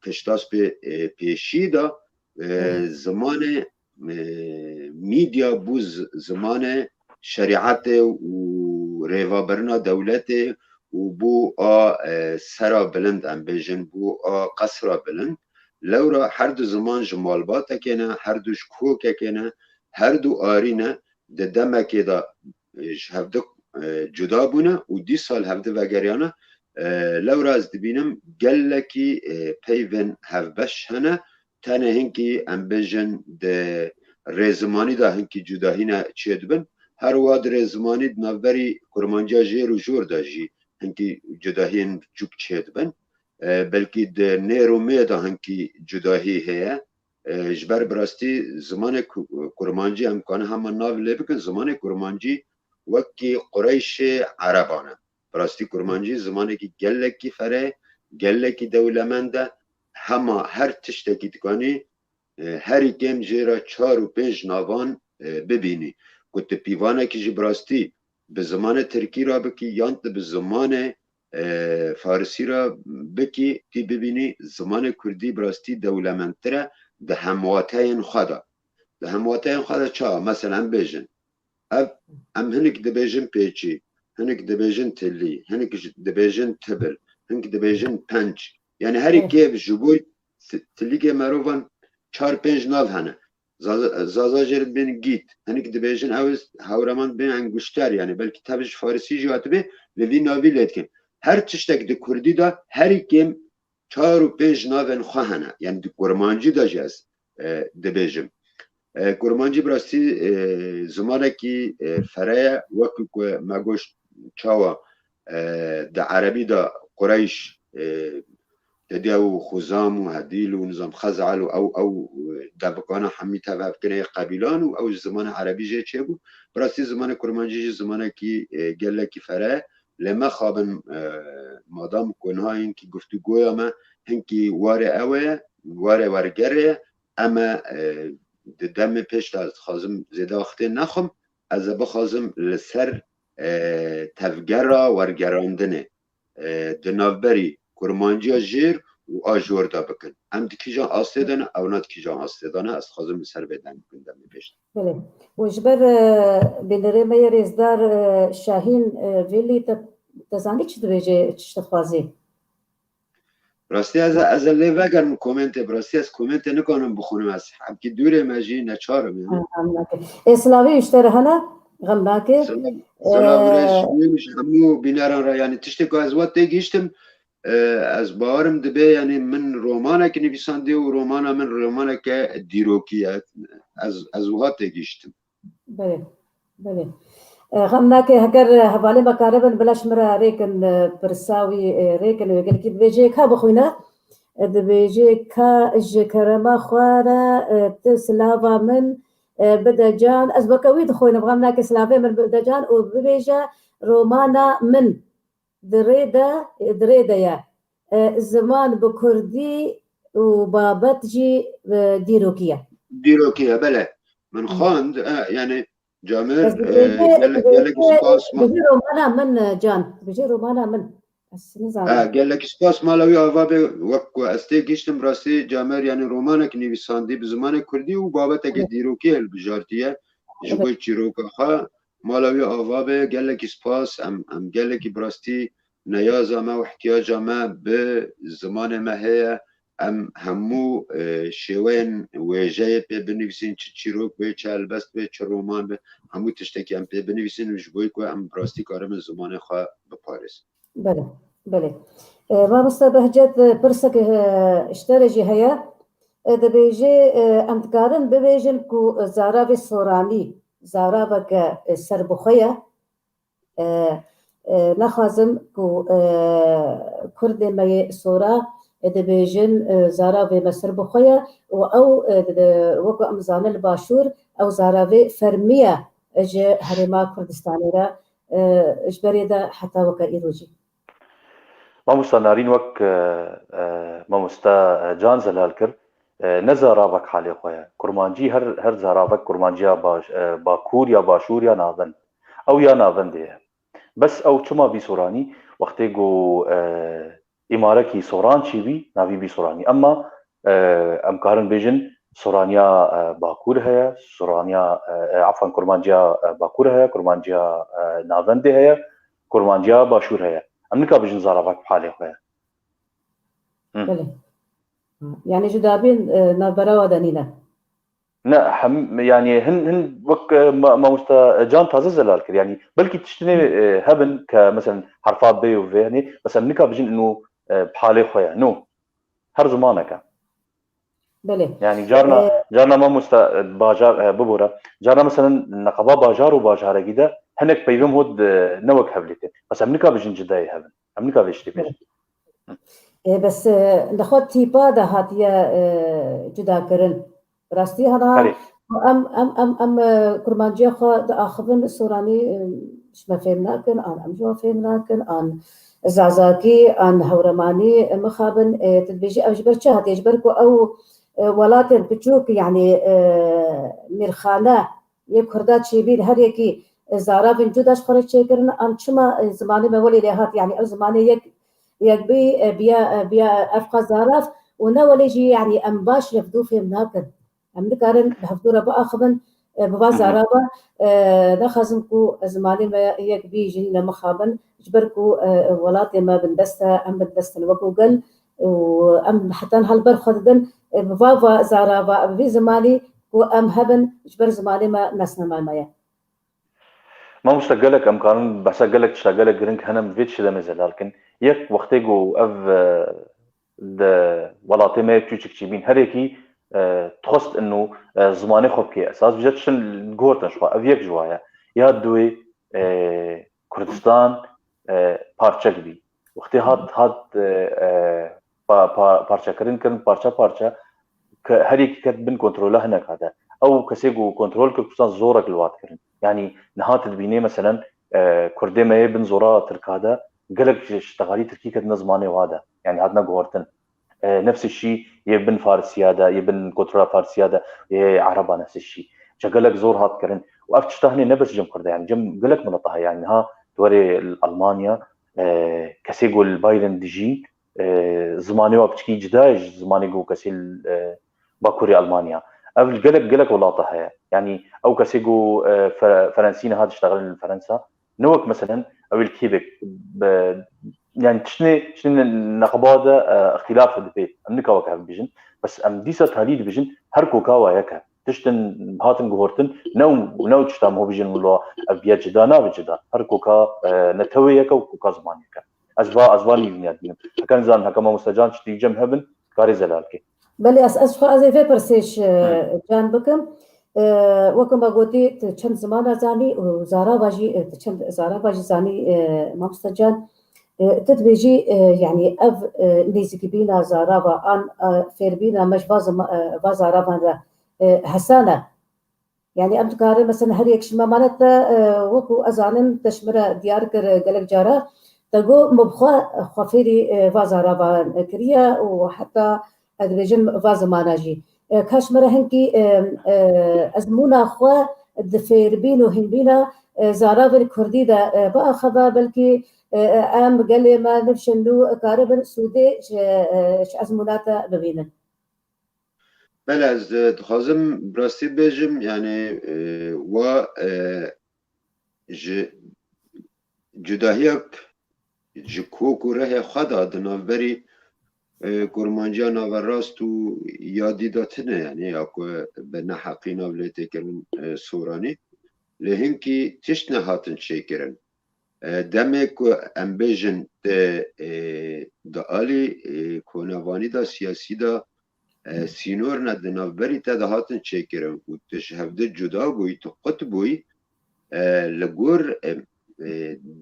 کشتاس به پیشی دا زمان میدیا بو زمان شریعت و ریوابرنا دولت و بو سرا بلند ام بیژن بو قصرا بلند لورا هر دو زمان جمالبات کنه هر دوش کوک کنه هر دو آرینه ده دمکی دا هفته جدا بونه و 10 سال هفته وگریانه لورا از دبینم گلکی پیون هفبش هنه تنه هنکی ام بیژن ده رزمانی دا هنکی جداهینه چید بن هر واد رزمانی نوبری کرمانجا جیر و جور دا جی هنکی جداهین جوک چید بن بلکه ده نیرومه دا هنکی جداهی هیه جبر براستی زمان کرمانجی امکانه همه ناو لبکن زمان کرمانجی وکی قریش عربانه براستی کرمانجی زمانی که گلکی فره گلکی دولمنده همه هر تشتکی دکانی هر کم جیرا 4 و 5 ناوان ببینی کت پیوانه که جی براستی به زمان ترکی را بکی یانت به زمان فارسی را بکی تی ببینی زمان کردی براستی دولمندتره ده همواتین خدا ده همواتین خدا چا مثلا بیژن ام هنک ده بیژن پیچی هنک ده بیژن تلی هنک ده بیژن تبل هنک ده بیژن پنج یعنی هر کی جبوی تلی که مروان 4-5 ناو هنه زازا جرد بین گیت هنک ده بیژن اوز هورمان بین انگشتر یعنی بلکه تبش فارسی جوات به وی ناوی لیتکن هر تشتک ده کردی دا هر کیم 4 و 5 ناون خواهنه یعنی ده کرمانجی دا جز ده بیژن کرمانجی براستی زمانه که فرای وقتی که مگوش چاوا ده عربی دا قریش تدی او خزام و هدیل و نظام خزعل او دبکانه همی تبعب کنه قبیلان و او زمان عربی جه چه بود براستی زمان کرمانجی زمانه که گله که فرای لما خوابن مادام کنها این که گفتگویا ما هنکی واره اوه واره ورگره اما دم پیش از خازم زیده وقتی نخم از بخوازم لسر تفگر را ورگراندنه دنابری کرمانجی جیر و آجور دا بکن هم دکی جان آسته دانه او نا دکی جان آسته دانه از خازم لسر بدن بکن دم پیش بله وجبر بنره می رزدار شاهین ویلی تزانی چی دویجه چشتخوازی راستی از لیوگرم کومنت براستی از کومنت نکنم بخونم از هم که دوره مجی نچارم اسلامی اشتره هنه غمناکه سلامش همو بیناران را یعنی تشتی که از وقت گیشتم از بارم دبی یعنی من رومانه که نویسنده و رومانه من رومانه که دیروکی از وقت گیشتم بله بله غمناکه هگر حواله مکاربن بلاش مرا ریکن برساوی ریکن ویگل که دبیجه که بخوینه دبیجه که جکرما خواره تسلاوا من بدا جان از بکوی دخوینه غمناکه سلاوی من بدا جان و ببیجه رومانا من دريده يا زمان بكردي وبابتجي ديروكيا بله من خواند يعني جامر قال لك سباس بيجي رومانا من جان بيجي رومانا من قال لك سباس مالوي اوابه وقو استيجيشتم راسي جامر يعني رومانا كنيفيساندي بزمان كردي وبابتك ديروكيا البجارتيه جبل تشيروكا خا مالوي اوابه قال لك سباس ام قال لك براستي نیاز ما و احتیاج ما به زمان ما هست همو شوین ویژه پی بنویسین چه چیروک به چه البست به چه رومان به همو تشتکی هم پی بنویسین و جبوی که هم براستی کارم زمان خواه بپارس بله بله ما مستبهجت پرسک اشتراجی هیا دبیجه امتکارن ببیجن که زاراوی سورانی زاراوی که سربخویه نخوازم که کرد می سورا دبيجن زاراوي مصر بخويا او وكو امزان الباشور او زاراوي فرمية اجي هرما كردستاني را اجبري دا حتى وكا ايروجي ما مستنارين وك ما مستا جان زلالكر نزارابك حالي خويا كرمانجي هر زارابك كرمانجيا باكور يا باشور يا ناظن او يا ناظن دي بس او چما بي سوراني وقتي جو اماركي سوران چي بي ناوي بي سوراني اما امكارن بيجن سورانيا باكور هيا سورانيا عفوا كرمانجيا باكور هيا كرمانجيا ناظن دي هيا كرمانجيا باشور هيا امريكا بيجن زارابك بحالي خويا بله يعني جدابين نبرا ودانينا لا يعني هن وك ما مستا جان تازه زلال كر يعني بلكي تشتني هبن كمثلا حرفات بي وفي يعني بس امريكا بيجن انه بحالي خويا نو هر زمانك بله يعني جارنا ما مستا باجار ببورا جارنا مثلا نقبا باجار وباجار جدا هنك بيفهم هود نوك هبلته بس امريكا بيجن جداي هبن امريكا بيشتي بيجن بس نخوت تيبا ده هاتيا جدا كرن راستي هذا ام كرمانجي خو ده اخذن سوراني مش ما فهمنا كن ام جو فهمنا كن ان زعزاكي ان هورماني مخابن تدبيجي اجبر شهد يجبركو او ولاتن بتشوك يعني ميرخانه يكردات شيبين هر يكي زارافن جداش خرج شيكرن ان شما زماني ما ولي لهات يعني او زماني يكبي بيا افقا زاراف ونوليجي يعني ام باش رفدو في مناكن ام نكارن بحفدورة باخبن ببا زارابا نخزمكو زماني ما يكبي جنينا مخابن جبركو ولاتي ما بندستا ام بندستا وكوغل وام حتى هالبر خدن ببا زارابا في زماني وام هبن جبر زماني ما نسنا مايا ما مستقلك ام قانون بسقلك تشتغلك جرينك هنم فيتش ده مزل لكن يك وقتيجو اف د ولاتی ما küçük چیبین هر یکی تخست انه زمانه خوب کی اساس بجد شن گورتن شو اویک جوایا یا دوی کردستان پارچه gibi وقتی هات پارچه کردن پارچه که هر یکی کد بن کنترله هناك هذا او كسيجو كنترول كردستان زورك الوات كرن يعني نهات تبيني مثلا كردي ما بن زورا ترك هذا قالك اشتغالي تركي كد نظمانه وهذا يعني عندنا جورتن نفس الشيء يبن فارسي هذا يبن كنترول فارسي هذا عربه نفس الشيء شغلك زور هات كرن وافتش تهني نبس جم كرده يعني جم قالك منطقه يعني ها توري المانيا كسيجو البايدن ديجي زمانه وابتكي جداج زمانه جو كسيل باكوري المانيا قبل قلق ولاطها يعني او كسيجو فرنسيين هذا اشتغل فرنسا نوك مثلا او الكيبك يعني شنو نقباده اختلاف البيت امريكا وكاف بيجن بس ام ديسا تهديد بيجن هركو كاوا ياك تشتن هاتن جورتن نو تشتام هو بيجن ولا ابيات جدانا بجدا هركو كا نتوي ياك وكا زمان ياك ازباني بنيادين كان زان هكما مستجان تشتي جم هبن كاري زلالكي بله از خو از في پرسش جان بكم وكما قلتي چند زمان زاني وزارا باجي چند زارا باجي زاني مستجان تدبيجي يعني اف نيزكي بينا زارا ان فيربينا مش بازارا بان حسانه يعني ام تكاري مثلا هر يك شما مالت وكو ازانن تشمره ديار قلق جارا تقو مبخوا خفيري فازارا بان كريا وحتى ادبيجن فازماناجي كاشمره هنكي ازمونا خوا دفيربين وهنبينا زارا الكردي دا باخذا بلكي ام قال ما نفشنو كاربن سودي ازموناتا ببينن بله از دخوازم براستی بجم يعني و جداهيك جكوكو ره خدا دنابري كورمانجا ناوراست و یادی داتنه يعني اكو بنا حقينا بليته كرن سوراني لهنكي تشتنا هاتن شيكرن دمك ام بجن دا آلی کونوانی دا سیاسی دا سینور ندنابری تا دا هاتن چیکرن و تشهفده جدا بوی تو قط بوی لگور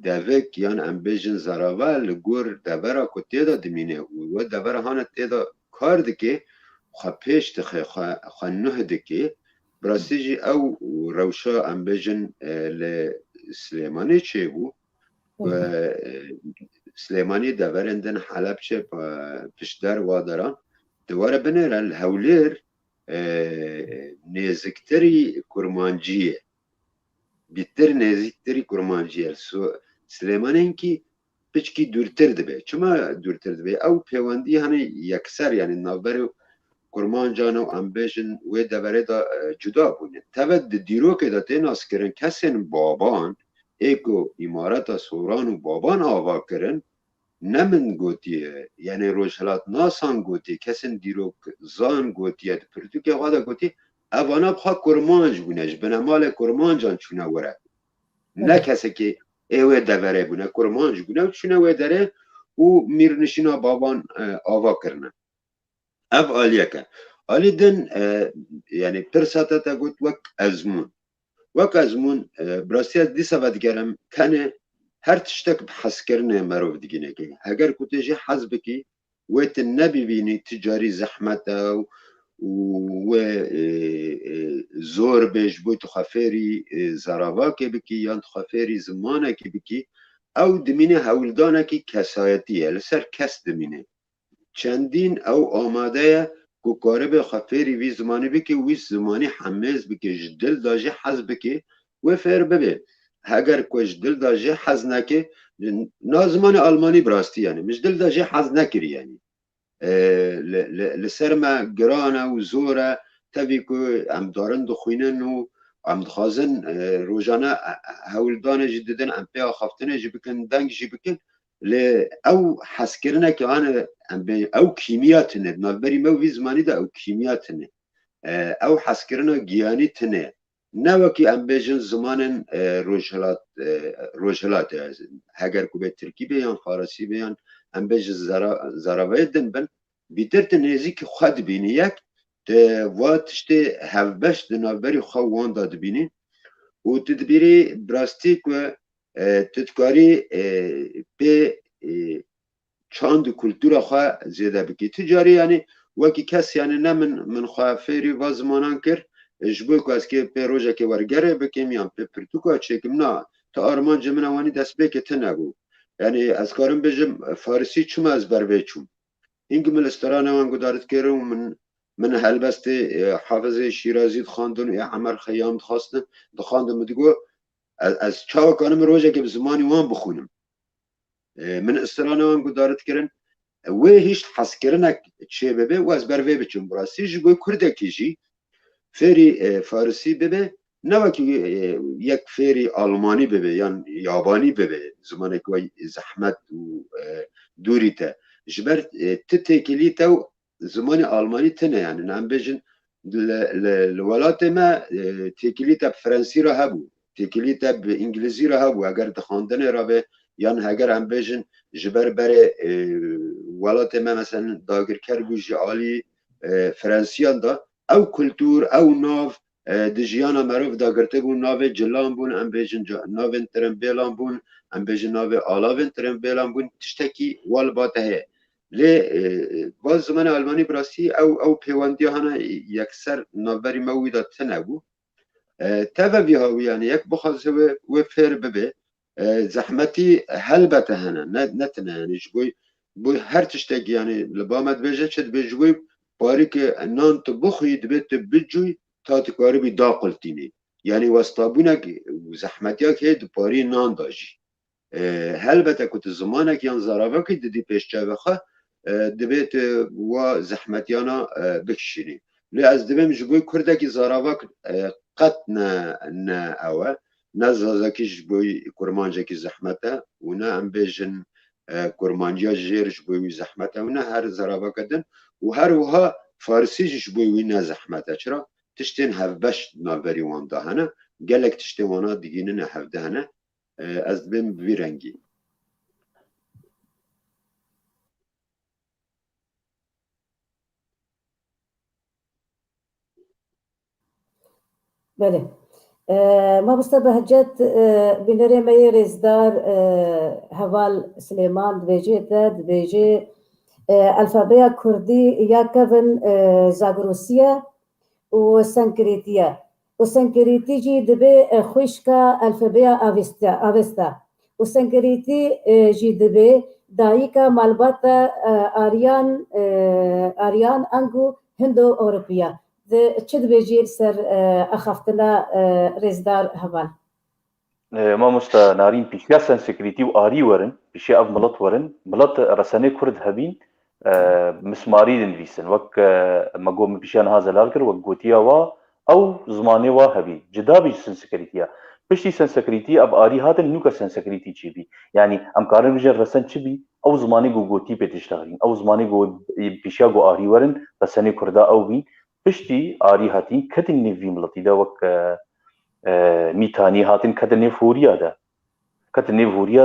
دوک یان ام بیجن زراوه لگور دبره که تیدا دمینه و دبره هانه تیدا کار دکه خواه پیش دخه خواه نه دکه براستی جی او روشا ام بیجن لسلیمانی چه بو و سلیمانی دبرندن حلب چه پشتر وادران دواره بنیرن هولیر نزکتری کرمانجیه بیتر نزدیکتری کرمانجیه سلیمانینکی پچکی دورتر دبه چما دورتر دبه او پیوندی هنه یکسر یعنی نابر کرمانجان و امبیجن و دبره دا جدا بونه تبد دیروک دا تیناس کرن کسین بابان ایکو امارت سوران و بابان آوا کرن نمن گوتیه یعنی روشلات ناسان گوتی کسین دیروک زان گوتیه پرتوکه غادا گوتی اوانا بخوا کرمانج بونش بنامال کرمانجان چونه وره نه کسی که ایوه دوره بونه کرمانج بونه چونه وه داره و میرنشینا بابان آوا کرنه اف آلیه که آلی دن یعنی پرساته تا گوت وک ازمون براستی از دیسا بدگرم کنه هر تشتک بحث کرنه مروف دیگینه که اگر کتجی حز بکی ویت نبی بینی تجاری زحمته و زور بیش بوی تو خفیری زراوا که بکی یا تو خفیری زمانه که بکی او دمینه هولدانه که کسایتیه لسر کس دمینه چندین او آماده که کاره به خفیری وی زمانی بکی وی زمانی حمیز بکی جدل داجه حز بکی و فیر ببه اگر که جدل داجه حز نکه نازمان آلمانی براستی یعنی مجدل داجه حز نکری یعنی لسر ما گرانه و زوره تبی که ام دارن دخوینن و ام دخوازن روزانه هولدان جدیدن ام پیا خفتنه جی بکن دنگ جی بکن او حس کرنه که آن او کیمیاتنه نابری مو وی زمانی ده او کیمیاتنه او حس کرنه گیانی تنه نه وکی ام بیجن زمانن روشلات اگر که به ترکی بیان فارسی بیان ام بیجن زراوه دن بن بیتر تنیزی که خود بینی یک واتشتی هفبش دنابری خواه وان داد بینی و تدبیری براستی که تدکاری به چاند کلتورا خواه زیاده بکی تجاری یعنی وکی کس یعنی نه من خواه فیری و زمانان کر جبوی که از که پی روژه که ورگره بکیم یا پی پرتوکا چکم نه تا آرمان جمعه وانی دست بکه تنگو یعنی از کارم بجم فارسی چوم از بر چوم اینکه من استرانه وان دارد کرم من هلبست حافظ شیرازی خواندن یا عمر خیام خواستن خواندم دیگو از چاو کنم روزه که به زمانی وان بخونم من استرانه وان دارد کرن و هیچ حس کرنک چه ببه و از بر وی بچم براستی جبوی کرده کیجی فری فارسی ببه نه وکی یک فری آلمانی ببه یا یابانی ببه زمانی که زحمت و دوری ته جبر تتکلی تو زمان آلمانی تنه یعنی نام بیجن الولات ما تکلی تا فرانسی را هبو تکلی تا انگلیسی را هبو اگر تخاندن را به یعنی اگر هم بیجن جبر بره ولات ما مثلا داگر کرگوش عالی فرانسیان دا او کلتور او ناو دجیانا مروف داگرته بون ناو جلان بون ام بیجن ناو ترمبیلان بون ام بیجن ناو آلاوین ترمبیلان بون تشتکی وال باته لی باز زمان آلمانی براسی او پیوندی هانا یکسر نابری مویدا تنبو تابا بیهاوی یعنی یک بخوازه و فیر ببه زحمتی هلبته هانا نتنه یعنی جبوی بوی هر تشتکی یعنی لبامت بیجه چد بیجوی باری که نان تو بخوید بیت بجوی تا تکاری بی داقلتینی یعنی وستابونک زحمتی ها که دو پاری نان داجی هلبته که زمانه که یان زرابه که دیدی پیشچه بخواه دبیت و زحمتیانا بکشینی لی از دبیم جبوی کرده که زراوک قط نه اوه نه زازاکی جبوی کرمانجه که زحمته و نه ام بیجن کرمانجه جیر جبوی زحمته و نه هر زراوک دن و هر وها فارسی جبوی نه زحمته چرا تشتین هفبش نابری وان دهنه گلک تشتین وانا دیگینه نه هفدهنه از دبیم بیرنگی بله ما بهجت بنري مي رزدار هوال سليمان دبيجي الفابيا كردي يا كفن زاغروسيا وسنكريتيا وسنكريتي جي دبي خوشكا الفابيا افيستا وسنكريتي جي دبي دايكا مالباتا اريان انجو هندو اوروبيا چه دبيجي سر اخفتنا رزدار هوال ما مستا نارين بيشيا سنسكريتي وآري ورن بيشيا أف ملط ورن ملط رساني كرد هبين مسماري دنفيسن وك مقوم بيشيان هذا الالكر وقوتيا وا أو زماني وا هبي جدا بيش سنسكريتيا بشتي سنسكريتي أب آري هاتن نوكا سنسكريتي چبي يعني أمكارن بيجن رسان چبي أو زماني قوتي بيتشتغلين أو زماني بيشيا قو آري ورن رساني كردا أو بين بشتي آري هاتين كتن نفي ملطي دا وك میتانی هاتن کدنی فوریا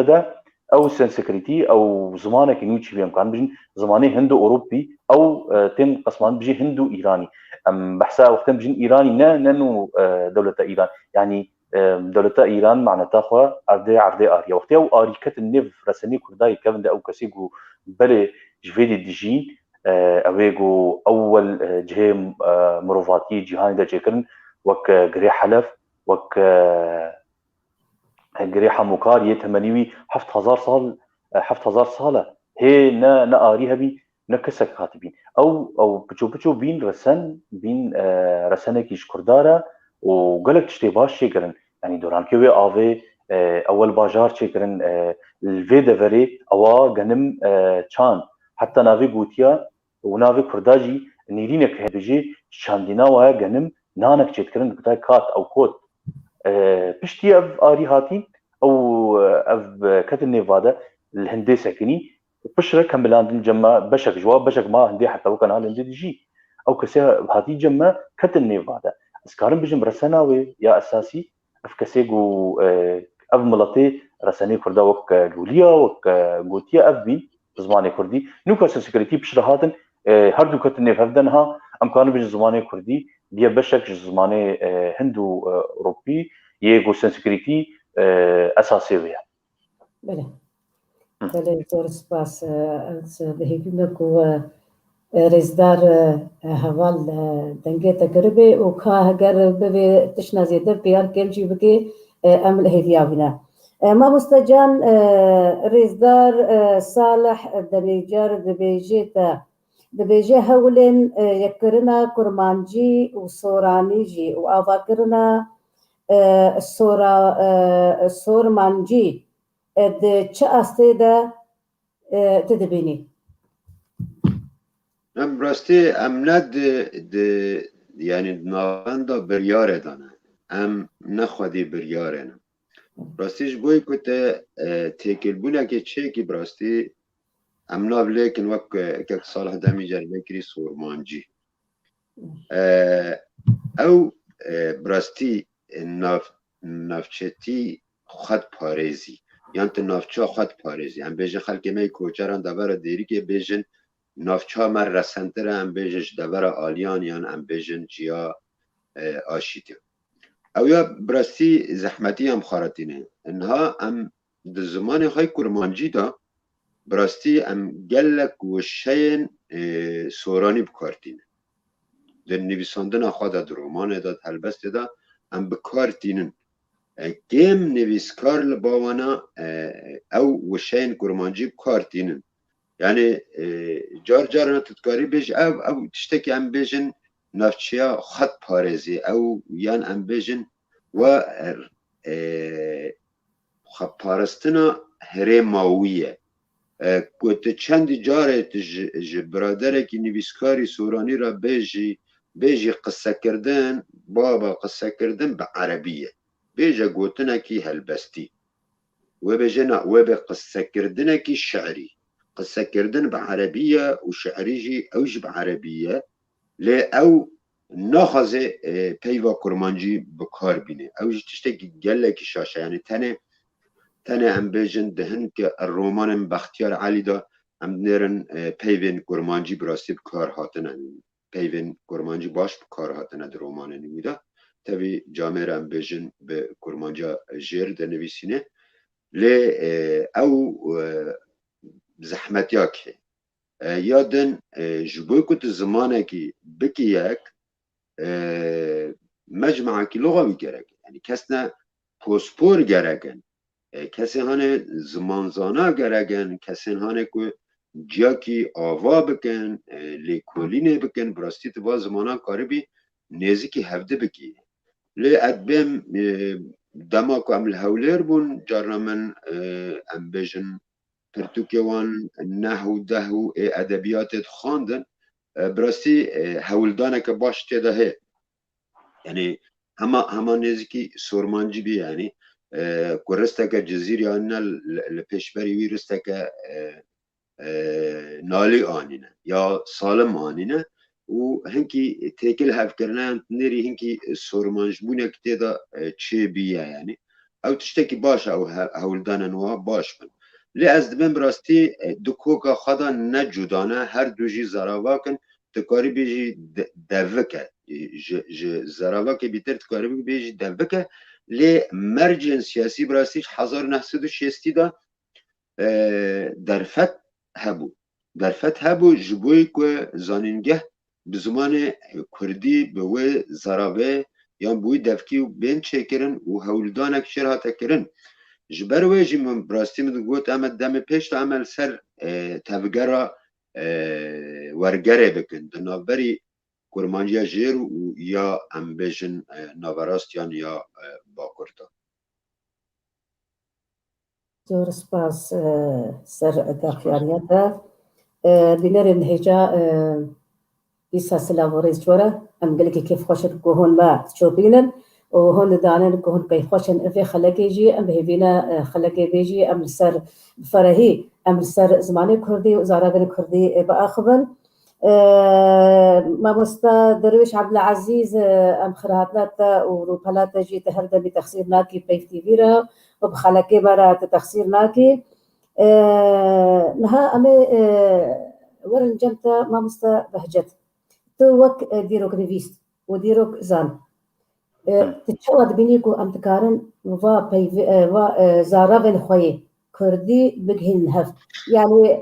دا او سنسکریتی او زمانه که نوچی بیم کان بجن زمانه هندو اوروبی او تم قسمان بجي هندو ايراني بحثا وقتم بجن ايراني نانو دولة ايران يعني دولة ايران معناتها خو عرضي اريا وقتها او اري كتنيف رسني كرداي كفن او كسيغو بلي جفيدي ديجين اويغو اول جهه مروفاتي جهان دا جيكرن وك غري حلف وك قريحة مكارية تمنيوي 7000 صالة هي نا آريها بي نكسك خاتبين أو بچو بين رسانك كردارة وقالك تشتي باش شكرن يعني دوران كيوي آوي أول باجار شكرن الفي دفري أوا غنم چان حتى ناوي قوتيا وناوي كرداجي نيرينك هبجي شاندينا وها غنم نانك شكرن بتاعي كات أو كوت بشتي اف آري هاتين او اف كتن نيفادا الهندي ساكني بشرة كملاندن جمع بشك جواب بشك ما هندي حتى وكان هندي ديجي او كسي هاتي جمع كتن نيفادا اسكارن بجم رسناوي يا اساسي اف كسيغو اف ملطي رساني كردا وك جوليا وك غوتيا اف بين زماني كردي نوكا سكريتي بشرة هاتن هردو كتن نيفادنها امكان بج زماني كردي دي بشك زمانه هندو اوروبي يجو سنسكريتي اساسي ويا بله زور سپاس بهیکمک و رزدار هوال دنگه تقربه و که اگر به تشنا زیده بیار کل جی بکی عمل هدیه بنا ما مستجان رزدار صالح دمیجار دبيجي هولن يكرنا كرمانجي وصورانيجي وآفاكرنا سورمانجي د چه استه ده تدبيني راستی امنت يعني ناوندا برياره دانه نخوادي برياره نه راستیش بوی کته تکل بونه که چه کی براستی امنا بلیکن وقت که صالح دمی جربه کری سورمانجی او براستی نافچتی خط پارێزی یان تو نافچا خط پارێزی هم بیجن خلک می کوچران دبر دیری که بیجن نافچا مر رسنتر هم بیجش دبر آلیان یان هم بیجن جیا آشیتی او یا براستی زحمتی هم خارتینه انها هم در زمان خواهی کرمانجی دا براستی هم گلک و شین سورانی بکارتینه در نویساندن خواهد در رومان داد هلبست دا هم بکارتینن گیم نویسکار لباوانا او و شین کرمانجی بکارتینن یعنی جار جارنا تتکاری بیج او تشتکی هم بیجن نافچیا خط پارێزی او یان ام بیجن و خط پارستنا هره ماویه گوت چند جاره برادره که نویسکاری سورانی را بیجی قصه کردن بابا قصه کردن به عربیه بیجا گوتنا کی هلبستی و بیجنا و به قصه کردن کی شعری قصه کردن به عربیه و شعری جی اوج به عربیه لی او ناخذ پیوا کرمانجی بکار بینه اوج تشتکی گله کی شاشه یعنی تنه ام بیجن دهن که الرومان بختیار علی دا ام نیرن پیوین کرمانجی براستی بکار هاتنه پیوین کرمانجی باش بکار هاتنه در رومان نمیده تبي جامعة ام بيجن بكرمانجا جير دنبيسينه لي او زحمتياك یادن جبوی کت زمانه کی بکی یک مجموعه کی لغوی گرک یعنی کسنا پاسپور گرکن کسی هانه زمانزانا گرکن کسی هانه که جا کی آوا بکن لیکولینه بکن براستی تبا زمانا کاری نیزی کی هفته بکی لی ادبیم دما که عمل هولیر بون جارنا من ام بیجن پرتوکیوان نحو دهو ادبیات خواندن براستی هولدانه که باش تیده هی یعنی هما نزدیکی سورمانجی بی یعنی که رسته که جزیری آنه لپیشبری وی رسته که نالی آنینه یا سالم آنینه و هنکی تیکل هف کرنه نری هنکی سورمانج بونه که تیده چه بیه یعنی او تشتکی باش او هولدانه نوا باش بن لی از دبن براستی دکوکا خدا نجودانه هر دو جی زراواکن تکاری بیجی دوکه زراواکه بیتر تکاری بیجی دوکه لی مرجن سیاسی براستی 1960 دا درفت هبو جبوی که زانینگه بزمان کردی به زراوه یا بوی دفکی و بین چکرن و هولدانک شرها تکرن جبر ویجی من براستی من گوت اما دم پیش تا عمل سر تفگرا ورگره بکن دنابری کرمانجیا جیر و یا ام بیجن ناوراستیان یا باکرتا زور سپاس سر داخیاریتا بینرین هجا دیسا سلاوریز جورا ام گلکی کیف خوشت گوهن ما تشوبینن وهون دانن كهون كيف خوشن في خلقي جي ام بهبينا خلقي بيجي ام سر فرهي ام سر زماني كردي وزارة كردي باخبن ما مستا درويش عبد العزيز ام خرهاتنا وروبالات جي تهرد بتخسير ناكي بيفتي فيرا وبخلقي برا تخسير ناكي نها امي ورن جمتا ما مستا بهجت توك ديروك نفيست وديروك زان تتشود بينيكو ام تكارن و زارابن خوي كردي بجهن هف يعني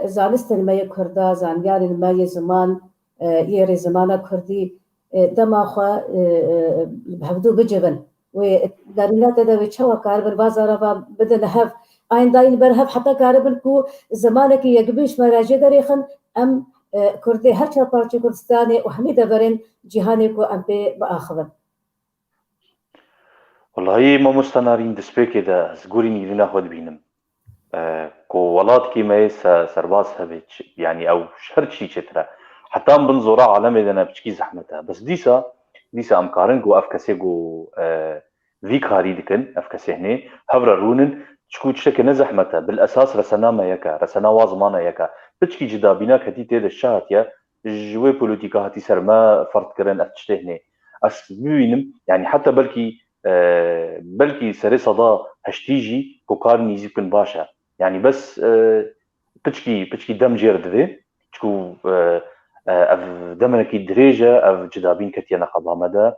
زانستن ما يكردا زانيان ما يزمان يري زمانه كردي دما خو بهدو بجبن ودارينا تدا وچوا كاربر بازارا بدن هف اين داين برهف حتى كاربن كو زمانك يقبيش مراجع دريخن ام كردي هرچا پارچه كردستاني وحميده برين جهاني كو ام باخبن والله ما مستنارين دسبيكي دا زغوريني لنا خود بينم كو ولات كي ما سرباز هبيتش يعني او شرشي چترا حتى بنزورا عالم دنا بچكي زحمتها بس ديسا امكارن كو افكسي كو في كاري دكن افكسي هني هبر رونن چكو چك نزحمتها بالاساس رسنا ما يكا رسنا وازمانا يكا بچكي جدا بينا كتي تيد الشاتيا جوي بوليتيكا هاتي سرما فرد كرن افتشته هني اس بينم يعني حتى بلكي سري صدا هشتيجي كوكار نيزي بكن باشا يعني بس بتشكي دم جيرد ذي تشكو اف دمنكي دريجة اف جدابين كتيانا قضا مدى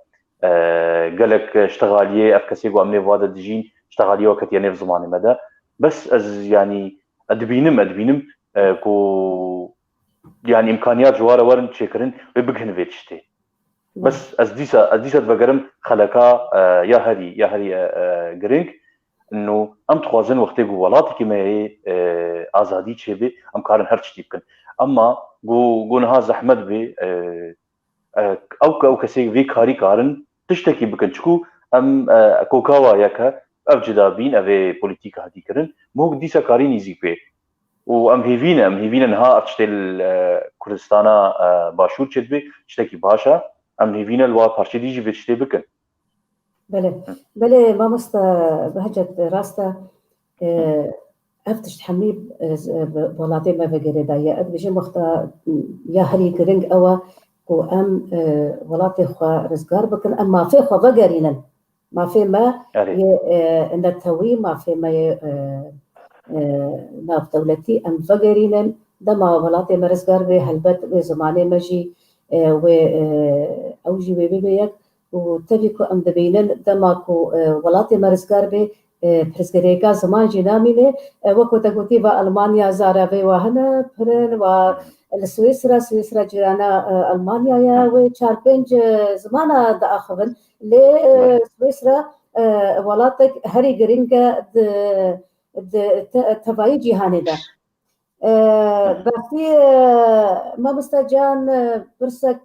قالك اشتغاليه اف كسيقو امني فادا دجين اشتغاليه وكتيانا في زماني مدى بس از يعني ادبينم كو يعني امكانيات جوارا ورن تشكرن ويبقهن فيتشتي بس از ديسا بقرم خلقا يا هري جرينك انه ام تخوازن وقتي ولاتي كما هي ازادي تشبي ام كارن هرتش تيبكن اما جو نها زحمت بي او كسي في كاري كارن تشتكي بكن شكو ام كوكاوا ياكا اف جدابين افي بوليتيكا هدي كرن مو ديسا كارين يزيبي وام هيفينا نها اتشتل كردستانا باشور تشبي تشتكي باشا ام هيفينا الوا بارشي ديجي فيتشتي بكن بله ما مستا بهجت راستا افتش تحميب بولاتي ما فقري دايا بيجي مختا يا هري كرنج اوا كو ام ولاتي خوا رزقار بكن اما في خوا فقرينا ما في ما نتوي ما في ما ناف دولتي ام فقرينا دما ولاتي ما رزقار بي هلبت زماني مجي و اوجي بيبيك وتبيكو أم دبينن دماكو ولاتي مرزقار بي برزقريكا زمان جناميني وكو تقوتي با ألمانيا زارابي وهنا برن و سويسرا جيرانا ألمانيا يا وشار بنج زمانا دا أخذن لي سويسرا ولاتك هري قرينجا تباي جيهاني دا بس ما مستجان برسك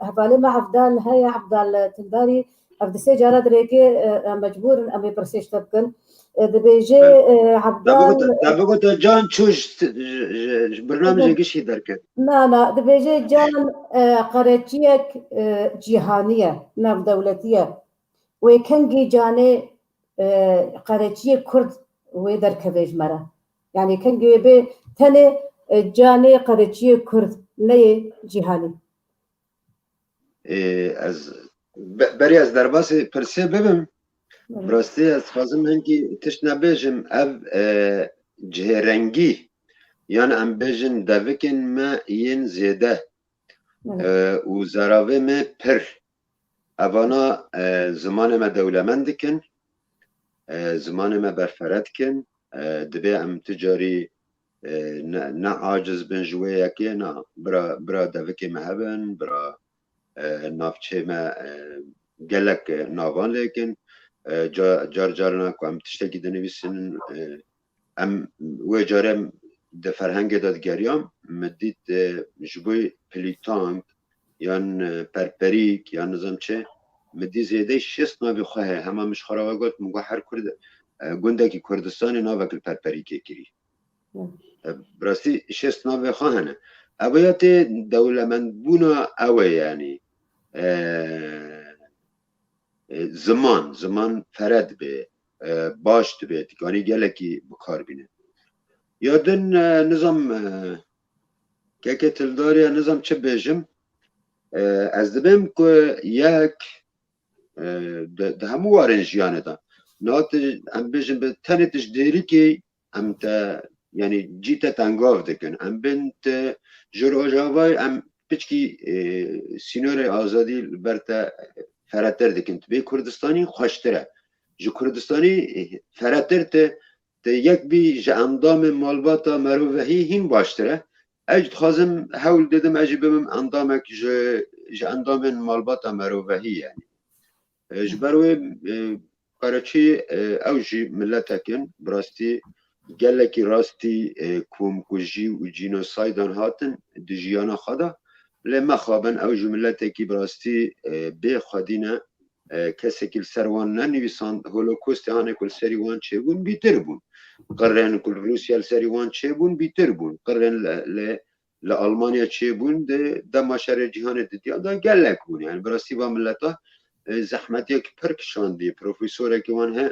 هفالي ما عبدال هاي عبدال تنداري عبد سيجارة دريكي مجبور أمي برسيش تبكن دبيجي عبدال دابا جان تشوش برنامج ايش دركت لا دبيجي جان قريتيك جيهانية ناف دولتية ويكنجي جاني قريتية كرد ويدر كبيج مرة يعني كان جيبي تاني جاني قريتشي كرد لي جهاني از بري از درباسي پرسي ببم براستی از خازم هنگی تش نبیجم او جهرنگی یعنی ام بیجن دوکن ما ین زیده و زراوه ما پر اوانا زمان ما دولمند کن زمان ما برفرد کن دبی ام تجاری نه عاجز بن جوه یکی نه برا دوکی مهبن برا نافچه ما گلک ناوان لیکن جارنا که ام تشتکی دنویسن ام و جارم ده فرهنگ دادگریام مدید جبوی پلیتانگ یان پرپریک یان نظام چه مدی زیده 6 ناوی خواه همه مش خرابه گفت مگو هر کرد گندکی کردستانی ناوکل پرپریکی کری براستی 6 ناوی خواه هنه اویات دولمند بونا اوه یعنی زمان فرد به باش به تکانی گلکی بکار بینه یادن نظام که تلداری نظام چه بیجم از دبیم که یک ده همو وارن جیانه دا نات ام بیجم به تنتش دیری که ام تا یعنی جیتا تنگاف دکن ام بنت جروجاوای ام پچکی سینور آزادی برتا فراتر دکن به کردستانی خوشتره جو کردستانی فراتر ته یک بی ج اندام مالباتا مروهی هین باشتره اجد خازم حول دیدم اجی بمم اندامک ج اندام مالباتا مروهی یعنی جبروی کارچی اوجی ملتکن براستی گلکی راستی کومکوژی و جینوسایدان هاتن دجیانا خدا لما خوابن اوجی ملتکی براستی بی خادینه کسی که سروان ننویسان هولوکوست هانه کل سریوان چه بون بیتر بون قرن کل روسیال سریوان چه بون بیتر بون قرن لألمانیا چه بون ده ماشر جهان دیدیا ده گلک بون یعنی براستی با ملتا زحمتی که پرکشان دی پروفیسور که وان ها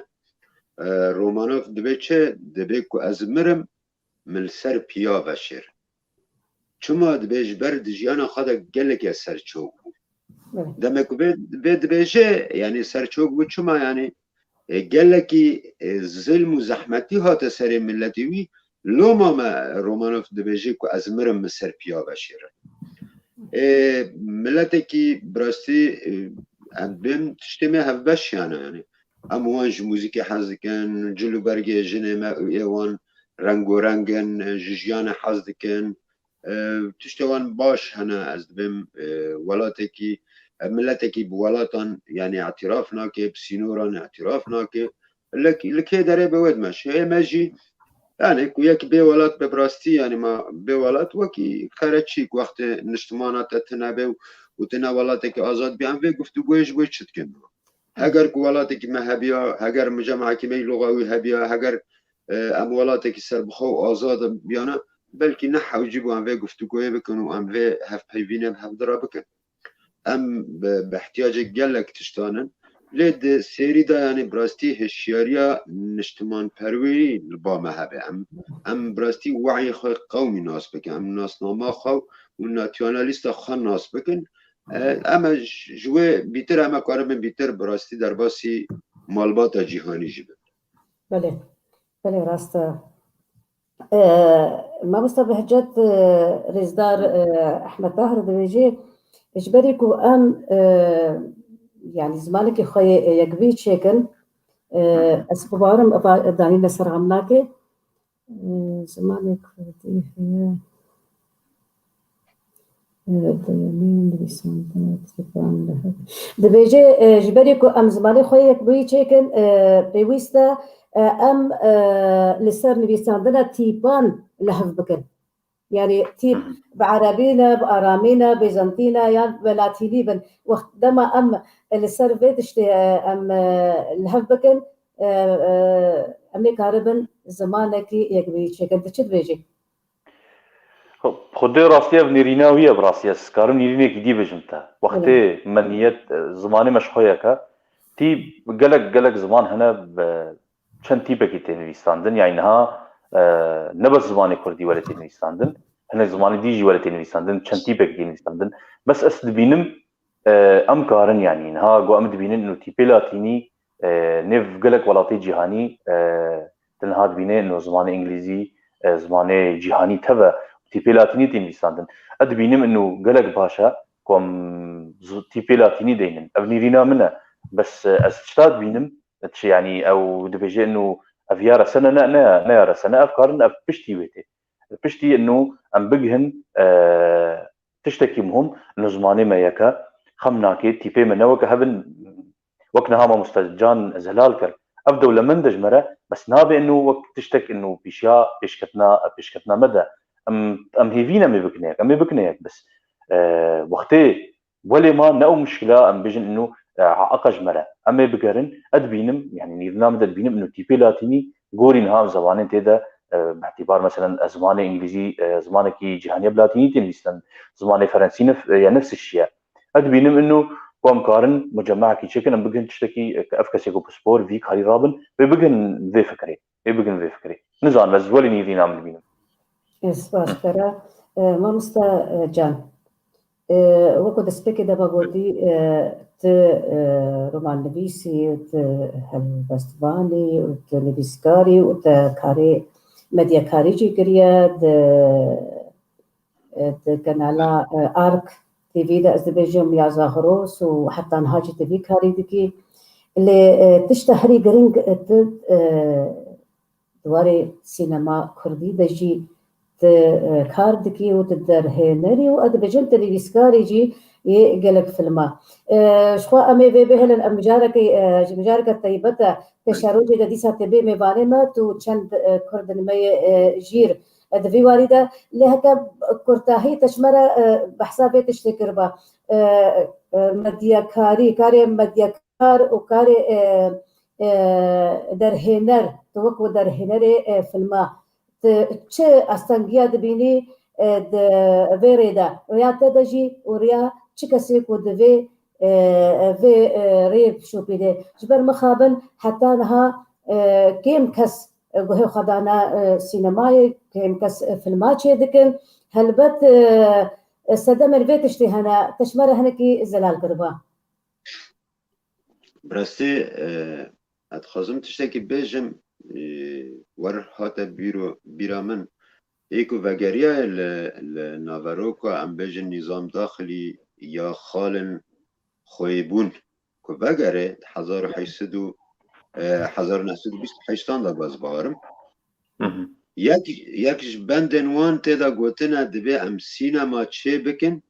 رومانوف دبی چه دبی که از مرم من سر پیا بشیر چما دبی جبر دجیان خدا گلک از سر چوب دمک بید بیشه یعنی سرچوک بود چما یعنی گلکی ظلم و زحمتی هات سر ملتی وی لوما ما رومانوف دبیجه که از مرم سر پیا بشیره ملتی که براستی بیم تشتیمه هفبش یعنی اموانج موزیک حزدکن جلو برگه جنه ما ایوان رنگ و رنگن ججیان حزدکن تشتوان باش هنه از بیم ولاتی که ملتی که بولاتان یعنی اعتراف ناکه بسینوران اعتراف ناکه لکه داره بود مش هی مجی یعنی که یک بی ولات ببراستی یعنی ما بی ولات وکی خرچی که وقت نشتمانات تنبه و تنا ولاتی که آزاد بیان و گفتگویش باید شد کنه اگر که ولاتی که مهبیا اگر مجمع که می لغوی هبیا اگر ام ولاتی که سر بخو آزاد بیانه بلکه نه حوجی بوان و گفتگوی بکن و ام و هف پیوینه هف درا بکن ام باحتیاج گلک تشتانن لید سری دا یعنی براستی هشیاریا نشتمان پروی با مهبه ام براستی وعی خواه قومی ناس بکن ام ناسنامه خواه و ناتیونالیست خواه ناس بکن اما جوه بیتر اما کارم بیتر براستی در باسی مالبات جیهانی جبه بله راسته ما مستبهجت رزدار احمد طاهر دویجی اجبری کو ام يعني زمانك خوي يقبي تشيكن اسبوعرم داني نسر عملاكي زمانك هي دبيجي جبريكو ام زماني خوي يقبي تشيكن بيويستا ام لسر نبيستاندنا تيبان لهف بكن يعني تيب بعربينا بارامينا بيزنطينا يعني بلاتيني بن وقت دما ام لسر فيتشتي ام لهف بكن امي كاربن زمانك يقبي تشيكن تشد بيجي خدي راسية بنيريناوية براسية سكارم نيرينيك دي بجمتا وقتي منيت زماني مشخويكا تي قلق زمان هنا چند تيبكي تنويستاندن يعني انها نبس زماني كردي ولا تنويستاندن هنا زماني ديجي ولا تنويستاندن چند تيبكي تنويستاندن بس اس دبينم ام كارن يعني انها قو ام دبينن انه تيبي لاتيني نيف قلق ولاتي جهاني تنها دبينه انه زماني انجليزي زماني جهاني تبا تيبي لاتيني تنويستاندن ادبينم انه قلق باشا كوم تيبي لاتيني دينن ابنيرينا منه بس استشتاد بينم يعني او دبيجي انه افيارا سنه نا سنه افكارن اف بشتي ويتي بشتي انه ام بجهن تشتكي مهم انه زماني ما يكا خمناكي تيبي من وك هبن وكنا هما مستجان زلال كر ابدو لمن دجمره بس نابي انه وقت تشتك انه بيشيا بيشكتنا مدى ام هيفينا مي بكنيك بس وقتي ولي ما نو مشكله ام بيجن انه عقج مرة أما بقرن أدبينم يعني نيرنام أدبينم إنه تيبي لاتيني قورين هام زبانين تيدا باعتبار مثلا زمان إنجليزي زمان كي جهانية بلاتيني تنويستن زمان فرنسي يعني نفس الشيء أدبينم إنه قام قارن مجمع كي شكل أم بقن تشتكي أفكاسيكو بسبور فيك هاري رابن ببقن ذي فكري نزان بس ولي نيرنام أدبينم اسباش ترى ما مستا جان وكو دسبكي دابا قولي ت رومان نبيسي وت هالبستباني وت نبيسكاري وت كاري مديا كاري جي كريا د كنالا ارك تي في دا ازدبيجيوم يا زاهروس وحتى نهاجي تي في كاري دكي اللي تشتهري قرينج دواري سينما كردي دجي كاردكي وتدرهنري وأدبجن تلفزيوني جي يقلق فيلما شخوا أمي بهلن مجاركة طيبة تشاروجي دديسة تبي مبانما تو چند كردن مي جير دفي واردة لهكا كرتاهي تشمرة بحسابي تشتكربا كاري مدياكار وكاري درهنر توقو درهنري فيلما چه استنگیا دبینی د ویریدا ویا تدجی وریا چه کسی کو دوی و ریب شو پیده جبر مخابن حتی نها کیم کس گوه خدانا سینمای کیم کس فیلمات چه دکن هلبت صدم الویتشتی هنا تشمر هنکی زلال کربا براستی اتخازم تشتکی بیجم ور هاتا بیرامن ایکو وگریه الناوروکو ام بیجن نظام داخلی یا خالن خویبون که وگره 1928 دا باز بارم یکش بندن وان تیدا گوتنه دبی ام سینما چه بکن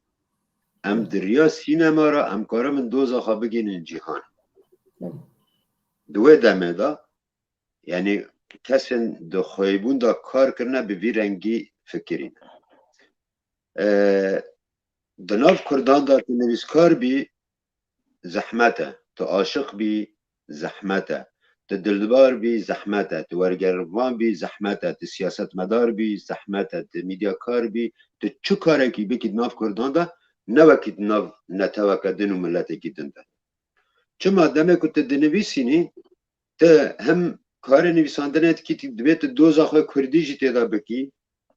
ام دریا سینما را ام کارم دوزاخا بگین جیهان دوی دمه دا یعنی کسین دو خویبون دا کار کرنه به وی رنگی فکرین دناف کردان دا نویسکار بی زحمته تو عاشق بی زحمته تو دلدار بی زحمته تو ورگروان بی زحمته تو سیاست مدار بی زحمته تو میدیاکار بی تو چو کاره کی بکید ناف کردان دا نوکید ناف نتوکدن و ملت کیدن دا چما دمه که تو دنویسینی تو هم کار نویساندنت کی دویت دوزا خوی کردی جی تیدا بکی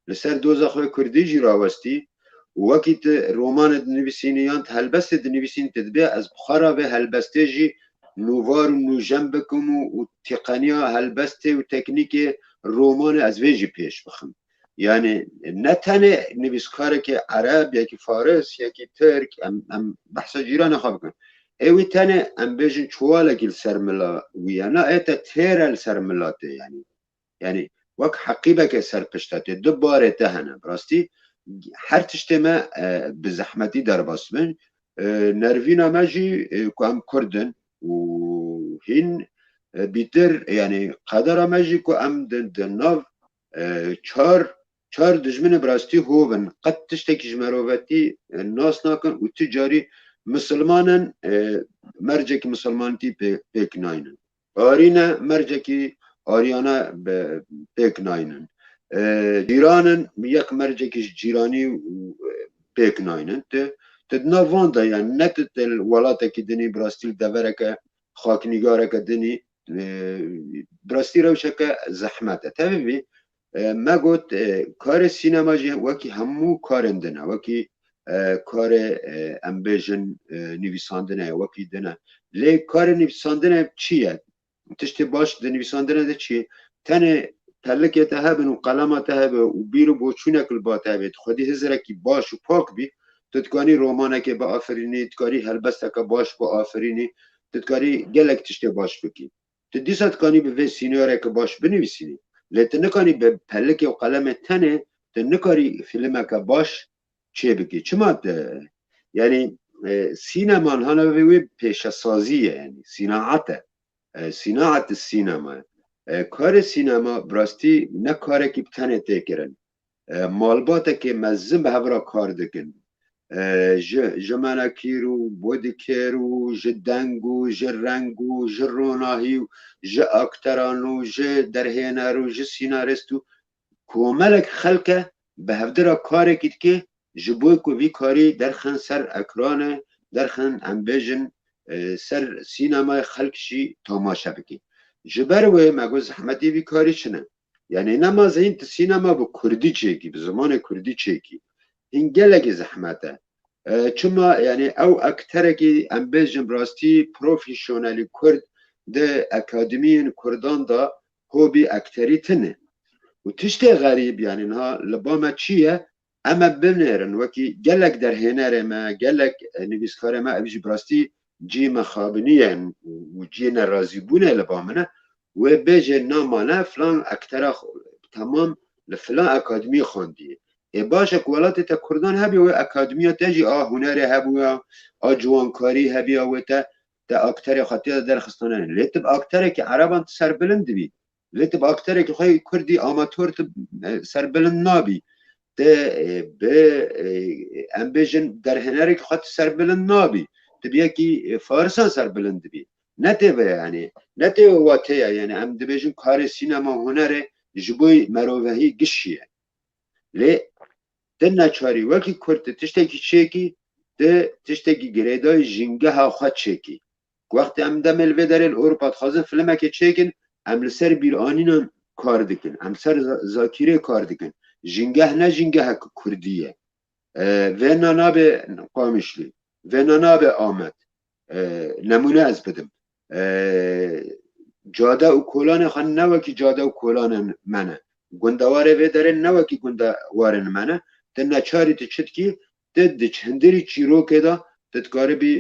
لسر دوزا خوی کردی جی راوستی وقت رومان نویسینیان هلبست نویسین تدبی از بخارا و هلبسته جی نووار و نوجم بکم و تقنیا هلبسته و تکنیک رومان از ویجی پیش بخم یعنی نه تنه نویسکاره که عرب یا که فارس یا که ترک هم بحث جیران خواب کن اوی تنه ام بیجن چواله گل سرملا ویانا ایتا تیرل سرملاته یعنی وک حقیبه که سرپشتاته دو باره تهنه براستی هر تشتی ما بزحمتی در باسمن نروینا مجی که هم کردن و هین بیتر یعنی قدر مجی که هم دن ناو چار دجمن براستی هوبن قد تشتکی جمروتی ناس ناکن و تجاری مسلمانن مرجکی مسلمانتی پیک ناینن آرینه مرجکی آریانا پیک ناینن جیرانن یک مرجکی جیرانی پیک ناینن تدنا واندا یعنی نتت الولاته که دنی براستیل دورکه خاکنیگارکه دنی براستی روشه که زحمته طبیبی ما گوت کار سینما جی وکی همو کارندنه وکی کار امبیجن نویساندنه وکی دنه لی کار نویساندنه چیه؟ تشتی باش ده نویساندنه ده چیه؟ تنه تلکه تهبن و قلمه تهبه و بیرو بوچونه کل با تهبه خودی هزره کی باش و پاک بی تدکانی رومانه که با آفرینی تدکاری هلبسته که باش با آفرینی تدکاری گلک تشتی باش بکی تدیسا تدکانی به سینیاره که باش بنویسینی لیتن نکانی به پلک و قلم تنه تن نکاری فیلم که باش چه بکی چما یعنی سینما هانا وی پیش سازیه یعنی صناعت السینما کار سینما براستی نه کاری که تنه تکرن مالباته که مزم به هورا کار دکن جمانکیرو بودکیرو جدنگو جرنگو جروناهیو ج اکترانو ج درهنارو ج سیناریستو کوملک خلکه به هفدرا کاری کید که جبوی کو وی کاری درخن سر اکرانه درخن امبیجن سر سینما خلکشی تماشا بکی جبروه مگو زحمتی وی کاری چنه یعنی نماز این سینما با کردی چیکی به زمان کردی چیکی این گلگی زحمته چما یعنی او اکتره که امبیجن براستی پروفیشنالی کرد ده اکادمین کردان دا هوبی اکتری تنه و تشتی غریب یعنی ها لباما چیه اما بنرن وکی گلک در هنر ما گلک نویسکار ما اویج براستی جی مخابنیه و جی نرازی بونه لبامنه و بیجه نامانه فلان اکتره تمام لفلان اکادمی خوندیه باشه که ولات تا کردان هبی و اکادمیا تجی هنر هبو یا جوانکاری هبی و تا اکتر خاطر درخستانه لیتب اکتره که عربان سر بلند بی لیتب اکتره که خواهی کردی آماتور سر بلند نابی ده به امبیجن در هنری که خاطر سر بلند نابی تبیه که فارسان سر بلند بی نتیوه یعنی نتیوه واتیه یعنی ام دبیجن کار سینما هنره جبوی مروهی گشیه لی ده نچاری وکی کرد تشتکی چیکی ده تشتکی گریدای جنگه ها خود چیکی وقتی ام ده ملوه در اروپا خازن فیلمه که چیکن ام لسر بیرانین کار دکن ام سر زاکیره کار دکن جنگه نه جنگه ها کردیه و ناناب قامشلی و ناناب آمد نمونه از بدم جاده و کولان خان نوکی جاده و کولان منه گندواره و داره نوکی گندواره منه ده نچاری تچت کی ده چندری چیرو که دا تدکاره بی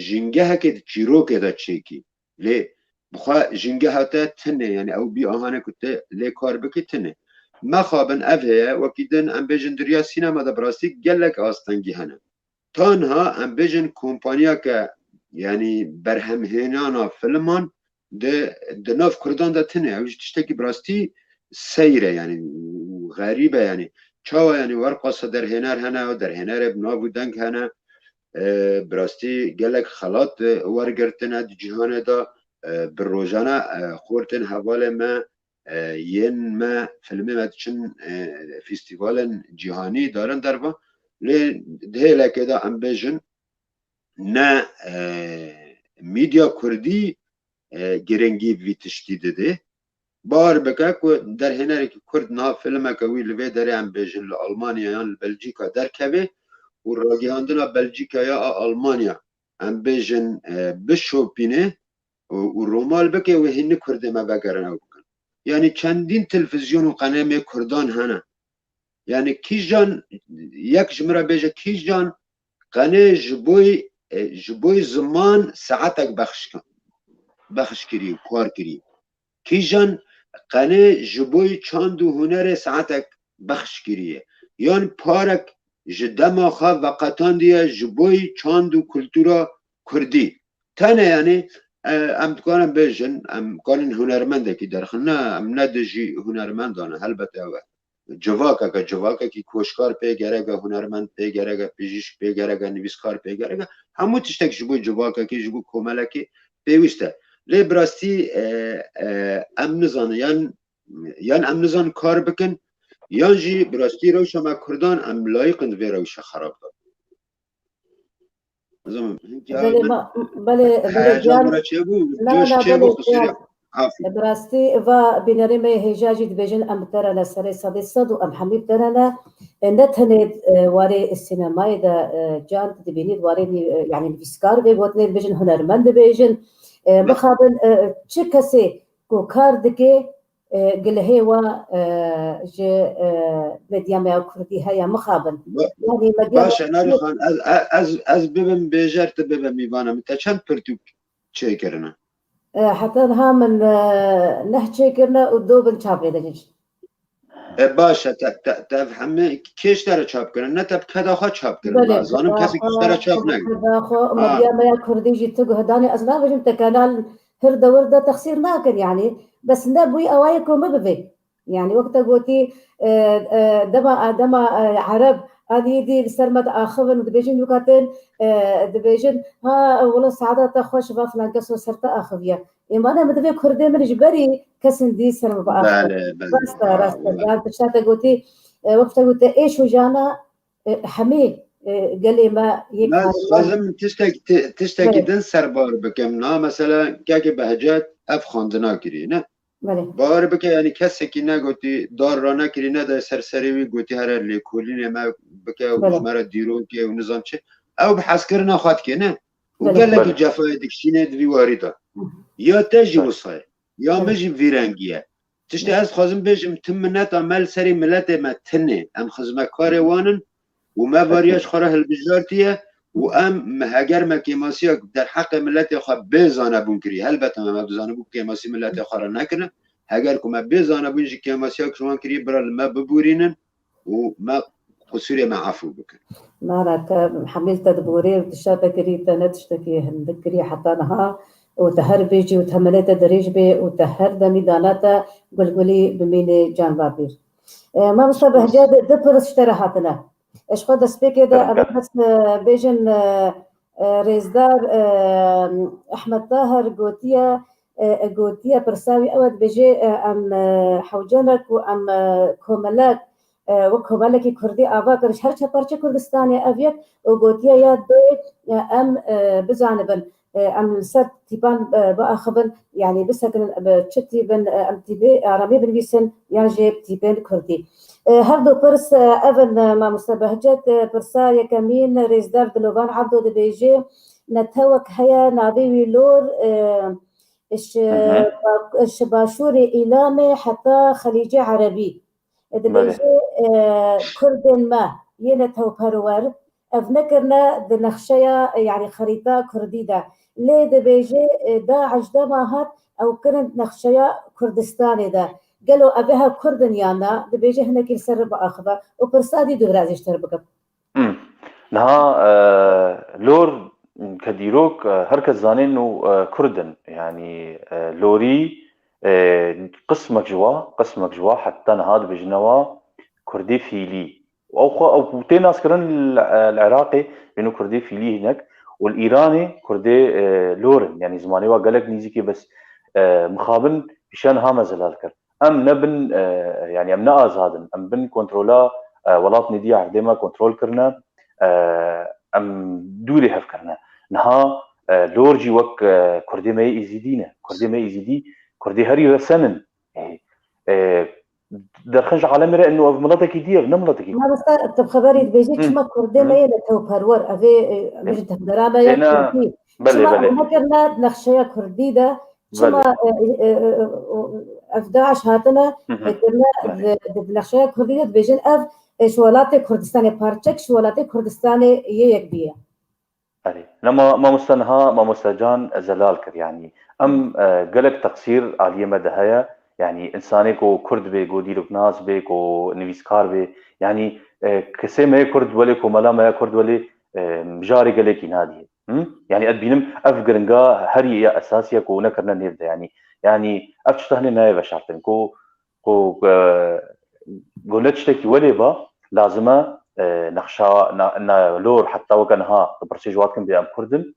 جنگه ها که چیرو که دا چیکی لی بخواه جنگه ها تا تنه یعنی او بی آهانه کته لی کار بکی تنه ما خوابن اوه وکی دن ام بیجن دریا سینما دا براستی گلک آستنگی هنه تانها ام بیجن کمپانیا که یعنی برهمهنانا فیلمان ده ناف کردان دا تنه اوش تشتکی براستی سیره یعنی غریبه یعنی چاوا یعنی ورقصه در هنر هنه و در هنر بنابو دنگ هنه براستی گلک خلات ورگرتنه دی جهانه دا بر روزانه خورتن حوال ما ین ما فیلمه ما چن فیستیوال جهانی دارن در با ده لکه دا ام بیجن نه میدیا کردی گرنگی وی تشتیده ده بار بکه که در هنری که کرد نه فیلمه که وی لوی داره ام بیجن لالمانیا یا بلژیکا در کوه و راگیاندنا بلژیکا یا آلمانیا ام بیجن بشوپینه و رومال بکه و هنی کرده ما بگرنه بکن یعنی چندین تلویزیون و قناه کردان هنه یعنی کیش جان یک جمره بیجه کیش جان قناه جبوی جبوی زمان ساعتك بخش کری و کار کری کیجان قنه جبوی چاند و هنر ساعتك بخش کریه یان پارک جدما خواه وقتان دیه جبوی چاند و کلتورا کردی تنه یعنی ام تکانم بیجن ام کانن هنرمنده کی درخنه ام ندجی هنرمندانه البته جواکا که کوشکار پیگره هنرمند پیگره پزشک پیگره نویسکار پیگره همو تشتک جبوی جواکا که جبوی کومله کی پیوسته لی براستی ام نزانه یان ام نزان کار بکن یان جی براستی روش ما کردان ام لایقند وی روش خراب داد بله براستی و بینریم هجاجی دبیجن ام ترانه سر صدی صد و ام حمید ترانه نتند واره السينماي دا جان دبینید واره يعني نویسکار به گوتنه دبیجن هنرمند دبیجن مخابن چه کسی کو کار دکه گله و ج مدیا ما کردی هيا مخابن يعني باشه ناری خان از ببم بیجرت ببم میوانم تا چند پرتوک چه کرنه حتى ها من نحكي كنا ودوبن شابي دجاج باشه تفهم کیش داره چاپ کنن نه تب کداخا چاپ کنن زانم کسی کیش داره چاپ نگه کداخا مدیا ما كردي جيتو هداني ازنا بجم تكانال هردا وردا تخسير ناكن يعني بس نبوي اوايكم مبفي يعني وقت قوتي دما عرب هذه دي سرمد اخذن دبيجن وكاتن دبيجن ها والله سعادة خوش فلان كسو سرت اخذيا اما انا مدفي كردي من جبري كسن دي سرم باخذ بس راست بشات قوتي وقت قلت ايش وجانا حمي قال لي ما لازم تشتكي دن سربار بكم مثلا كاكي بهجات اف خواندنا كري نه بار بکه یعنی کسی که نگوتی دار را نکری نده سرسریوی گوتی هر لیکولین ما بکه و مرا دیرون که و نظام چه او بحث کرنا خواد که نه و گله که جفای دکشینه دوی واریدا یا تجی وصای یا مجی ویرنگیه تشتی از خوازم بجم تمنت عمل سری ملت ما تنه ام خزمکار وانن و ما واریاش خوره هلبجارتیه و ام هگر مکیماسی در حق ملت خواه بزانه بون کری البته ما بزانه بون کیماسی ملت خواه را نکنه اگر که ما بزانه بون کیماسی ها کشوان کری برای ما ببورینن و ما قصوری ما عفو بکن مالك حملت تدبوري وتشاتا كريتا نتشتكي هندكري حتى نها وتهر بيجي وتهملت دريج بي وتهر دمي داناتا قلقلي بميني جان بابير ما مصابه جاد دبرس اشتراحاتنا ايش خد سبيكي ده بس بيجن ريزدار احمد طاهر قوتيا برساوي اود بيجي ام حوجنك وام كوملاك وكومالكي كردي افاكر شهر شبارچه كردستاني افيك وقوتيا يا دي ام بزعنبن ام سر تيبان باخبن يعني بسكن بتشتي بن ام تيبي عربي بن بيسن يعني تيبان كردي هردو برس اذن ما مستبهجت برسا يكمين ريزدار دلوغان عبدو دبيجي نتوك هيا نابيوي لور اش باشوري إيلامي حتى خليجي عربي دبيجي كردن ما ينتو برور افنكرنا دنخشيا يعني خريطة كرديدة ليه دبيجي دا عجدا ماهات او كرنت نخشيا كردستاني دا قالوا أبيها كردن يانا دبيجي هنا كل سر بأخذة وبرسادي دورازي اشتربك نها لور كديروك هركز زانين إنه كردن يعني لوري قسمك جوا حتى نهاد بجنوا كردي فيلي أو تين ناس كرن العراقي إنه كردي فيلي هناك والإيراني كردي لورن يعني زماني وقالك نيزيكي بس مخابن بشان هام زلالكر ام نبن يعني ام نازادن ام بن كنترولا ولات ندي عدما كنترول كرنا ام دوري هف كرنا نها لورجي وك كردي ما يزيدينا كردي هري رسنن درخنج على مرة انه مناطق كتير نمناطق ما بس تبخبري بيجيك شما كردي ما يلتو برور افي مش تهدرابا يا كردي شما مكرنا نخشيا كردي ده شما افداعش هاتنا كرنا بنخشيا كردي ده بيجن اف شوالات كردستان بارچك شوالات كردستان يك بيه لما ما مستنها ما مستجان زلال كر يعني ام قالك تقصير عالية مدى هيا يعني انساني کو كرد بي کو ديروك ناس بي کو نويسكار بي يعني كسي ما كرد ولي کو ملا ما كرد ولي مجاري قالك نادي يعني ادبينم افقرنقا هري اساسية کو نكرنا نيبدا يعني افتشتهني نايا بشارتن کو قولتشتكي ولي با لازمه نخشى لور حتى وكانها برسيجوات كان بيام كردن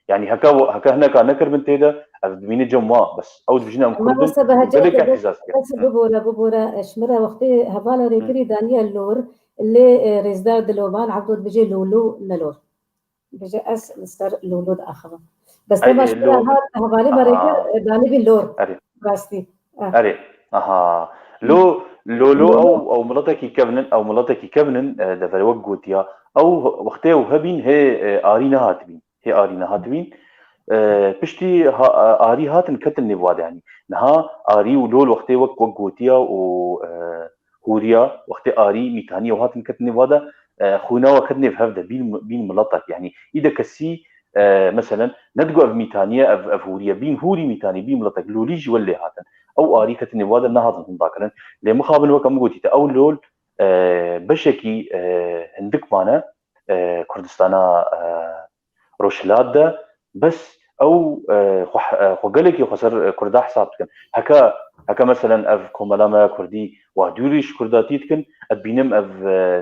يعني هكا هنا كان نكر من تيدا بمين جموا بس او بجينا ام ما كردن بس بهجت وقال لك احتزاز بس ببورة شمرة وقتي هبالة ريكري دانيال لور اللي ريزدار دلومان عبدود بيجي لولو نلور بيجي اس مستر لولو آخر بس لما شمرة لو هاد هبالي مريكر داني باللور اري راستي اري اها لو لولو او ملتكي كبنن دفر وقوتيا او وقتي وهبين هي ارينا هاتبين پشتی آری هاتن کتن نواد يعني نها آری ولول وقتی وقوتیا و هوریا وقتی آری میتانی وهاتن کتن نوادا خونا وكتن في هفدا بين ملطك يعني إذا كسي مثلا ندقو أف ميتانية أف هوريا بين هوري ميتاني بين ملطك لوليج ولا هاتن أو آري كتن نوادا نهاتن هم باكرن لمقابل وكم قوتي أو لول بشكي هندك معنا كردستانا روشلاد بس او خوغلك يخسر كردا حساب كن هكا مثلا اف كومالما كردي ودوريش كرداتي تكن ابينم اف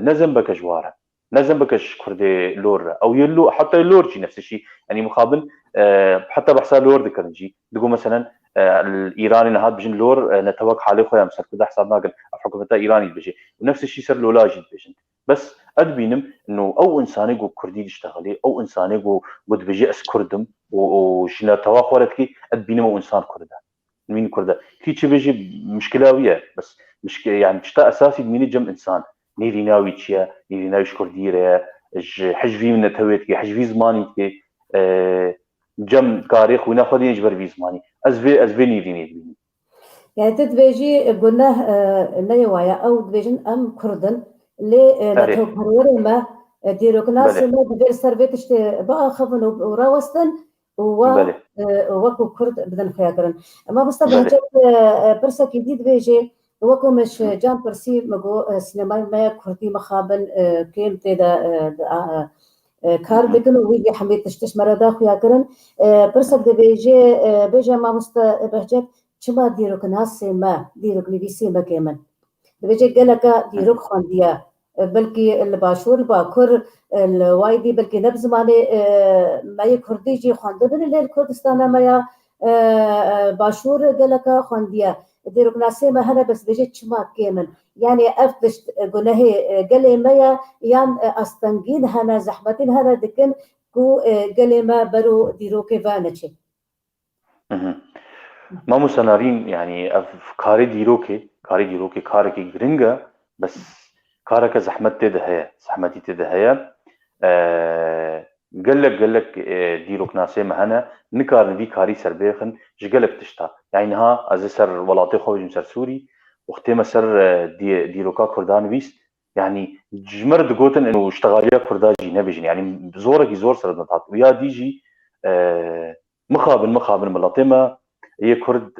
نزم بك جواره نزم بكش كردي لور او يلو حتى اللور شي نفس الشيء يعني مقابل حتى بحساب لور ذكرنجي دقوا مثلا الايراني نهاد بجن لور نتوقع حالي خويا مسك كدا حساب ناقل حكومه ايراني بيجي ونفس الشيء صار لولاجي بيجن بس ادبينم انه او انساني جو كردي يشتغلي او انساني جو قد بيجي اس كردم وشنا تواخرتكي ادبينم او انسان كردا مين كردا في شي بيجي مشكله وياه بس مش يعني شتا اساسي مين جم انسان نيري ناوي تشيا نيري ناوي كرديره حجفي من تويتكي حجفي زمانيتكي جم تاريخ وناخذ يجبر في زماني ازبي نيري يعني تدبيجي قلنا نيوايا او دبيجن ام كردن اللي نتوبر ما ديروك ناس ما بدير سربيتش بقى خفن وراوستن وكو كرد بدن خياكرن اما بس بهجت برسا جديد بيجي وكو مش جام برسي مگو سينماي ما كردي مخابن كيم تيدا كار دكن ويجي حميد تشتش مردا خياكرن برسا بيجي ما مست بهجت چما دیروک ناسی ما دیروک نویسی ما كمان بيجي قالك دیروک خوانديا بلكي الباشور باكر الوايدي بلكي نبز ماني ما يكردي جي خواندة بن اللي الكردستان ما يا باشور قالك خوانديا دیروک ناسی ما هنا بس بيجي چما كمان يعني افتش قناه قالي ما يان استنجين هنا زحمتين هنا دكن كو قالي ما برو دیروک فانتشي ما مسنارين يعني كاري ديروكي كاركي جرينجا بس كارك زحمتي دهيا قال لك ديروك ناسي مهنا نكار نبي كاري سربيخن جقلك تشتا يعني ها از سر ولاطي خوج مسر سوري وقتي مسر ديروكا كردان ويست يعني جمر دقوتن انه اشتغاليا كرداجي نبيجن يعني زور سر نطاط ويا ديجي مخابن ملاطمه هي كرد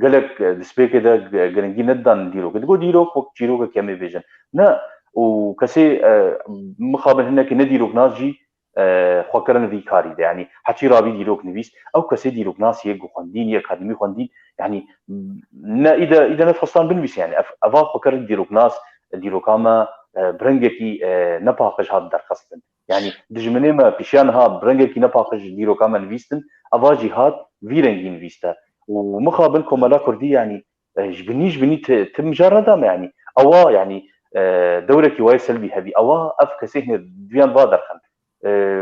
قالك دسبي كده جرنجي ندان ديروك تقول ديروك وقت جيروك كامي بيجن نا وكسي مخابن هناك نديروك ناجي خوكرن ذي كاري يعني حتى رابي ديروك نبيس او كسي ديروك ناس يجو خواندين يا اكاديمي خواندين يعني نا اذا نفصلان بنبيس يعني افا خوكرن ديروك ناس ديروكاما برنجكي نباقش هاد درخصتن يعني دجمني ما بيشانها برنجكي نباقش ديروكاما نبيستن افا جهاد فيرنجين فيستا ومخابن كومالا كردي يعني جبني تمجرد يعني اوا يعني دورك واي سلبي هذه اوا اف كسيه ديان بادر خن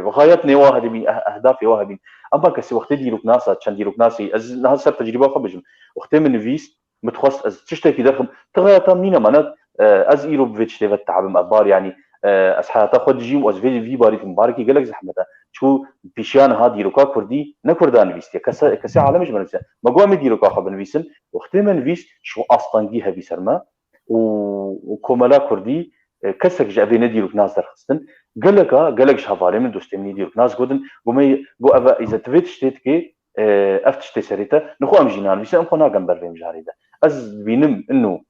غايتني واحد من اهدافي واحد اما كسي وقت دي لوك ناسا كان دي لوك ناسي از هذا صار تجربه خبجم وقت من فيس متخصص از تشتكي دخم تغير مينا معنات از ايروبفيتش تبع تعب ابار يعني اسحاتا خد جيم واز في باري مباركي قال لك زحمته شو بيشان هادي روكا كردي نكردان فيستيا كسا عالمش بنفسه ما قوم يدي روكا خبن فيسن وقت من فيس شو اصلا جيها بيسرما وكومالا كردي كسك جابي نديرو ناس درخستن قالك شافالي من دوستي نديرو ناس قدن قومي قو ابا اذا تفيت شتيتكي افتشتي سريتا نخو ام جينان بيس ام خونا جنبر فيم جاريدا از بينم انه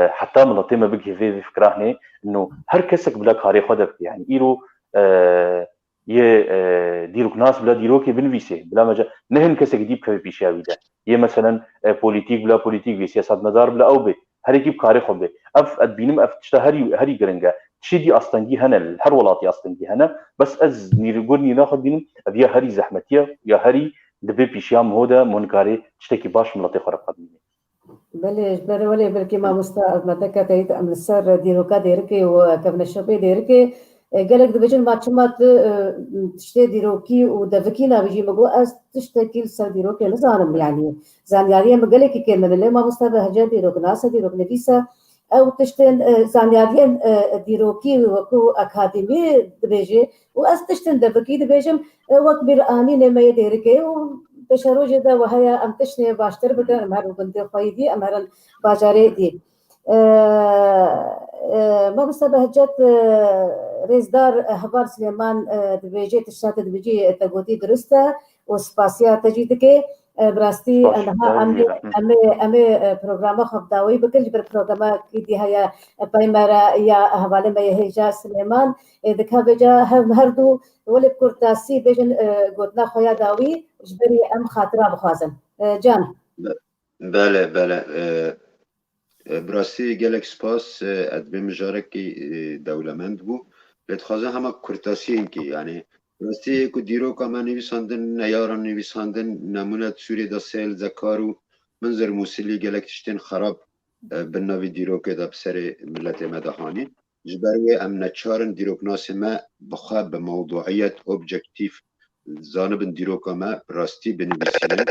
حتى ملطي ما بقي في فكرهني انه هر كسك بلا كاري خدك يعني ايرو يه ديروك ناس بلا ديروكي بنفيسي بلا مجا نهن كسك ديب كفي بيشاوي ده يه مثلا بوليتيك بلا بوليتيك سياسات مدار بلا او بي هر يجيب كاري خو بي اف ادبينم اف تشتا هري جرنجا تشيدي اصلا هنا هر ولاتي اصلا هنا بس از نيرغوني ناخذ بينم ابيا هري زحمتيه يا هري دبي بيشيام هودا مونكاري تشتكي باش ملطي خرق قدمي بله ولی بلکه ما مستعد متى تایید امن سر دیروکا دیرکی و کبن شبه دیرکی قالك دبجن ما تشمات تشتي ديروكي ودفكينا بيجي مقو از تشتكي سر ديروكي نزانم يعني زانياريه مقالك كلمه اللي ما مستبه هجا ديروك ناس ديروك نفيسه او تشتن زانياريه ديروكي وكو اكاديمي دبيجي واز تشتن دفكي دبيجم وكبر اني نما ديركي بشرو جدا وهي ام تشني باشتر بدا امهر بنت خويدي امهر باجاري دي ما مستبه هجت ريزدار هبار سليمان دبيجي تشات دبيجي تقوتي درسته وسباسيا تجيدك براستي انها امي برنامج خبداوي بكل جبر برنامج كيدي هيا بايمرا يا حواله ما هيجا سليمان دكها بجا هردو ولي كورتاسي بجن قدنا خويا داوي جبري ام خاطره بخازن جان بله براستی گلک سپاس ادبی مجارکی دولمند بو لتخوازه همه کرتاسی اینکی یعنی براستی که دیرو که من نویساندن نیاران نویساندن نمونه سوری دا سیل زکارو منظر موسیلی گلک تشتین خراب بناوی دیرو که دا بسر ملت مدهانی جبروی ام نچارن دیروک ناس ما بخواه به موضوعیت اوبجکتیف زانبن دیرو که ما براستی بنویسینن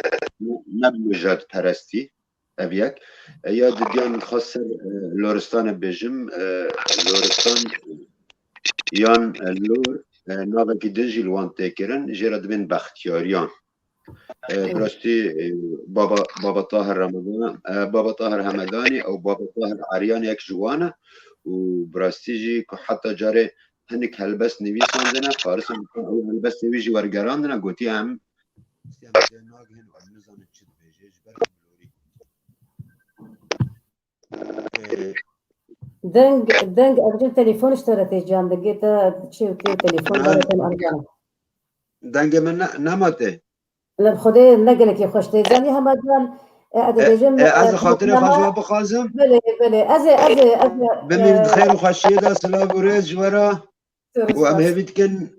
نبوجاد پرستی اویک یا دیدیان خاصر لورستان بجم لورستان یان لور ناوکی دنجی لوان تکرن جرد بین بختیاریان براستی بابا طاهر رمضان بابا طاهر همدانی او بابا طاهر عریان یک جوانه و براستی جی که حتی جاره هنک هلبس نویساندنه فارس او هلبس نویجی ورگراندنه گوتی هم دنگ ارجل تليفون اشتريتي جان دقيتا تشيرتي تليفون مرتين ارجان دنگ من نماته لا بخدي نقلك يا خوشتي زاني هم جان ادبيجم از خاطر خجوه بخازم بله از بمين خير وخشيه دا سلام وريز جورا وام هبيت كن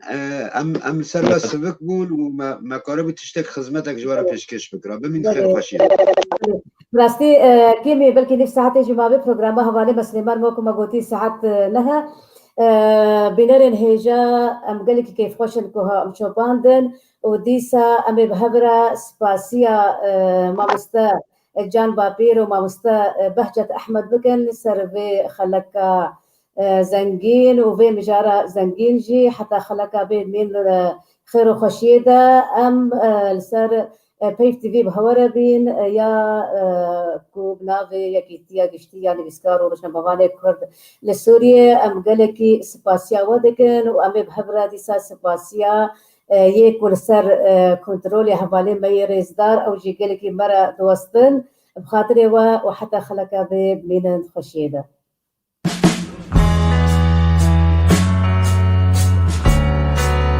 ام سروا السبك بون وما قارب تشتك خدمتك جوارا پیشکش بکرا بمين خير وخشيه براستی كيمي بلكي نفس ساعات جماعه برنامج حواله مسلمان موكو مغوتي ساعات لها بنرن هيجا ام قالك كيف خوشن كوها ام شوباندن وديسا ام بهبره سباسيا مامستا جان بابيرو مامستا بهجة احمد بكن سرفي خلك زنجين وفي مجارة زنجين جي حتى خلك بين من خير وخشيدة ام لسر بيف تي في بهورة بين يا كوب نافي يا كيتيا قشتيا نبسكارو رشنا بغاني كرد لسوريا ام قالكي سباسيا ودكن وام بهبرة ديسا سباسيا يكون سر كنترولي حوالي مي ريزدار او جي قالكي مرة دوستن بخاطري وحتى خلك بين خشيدة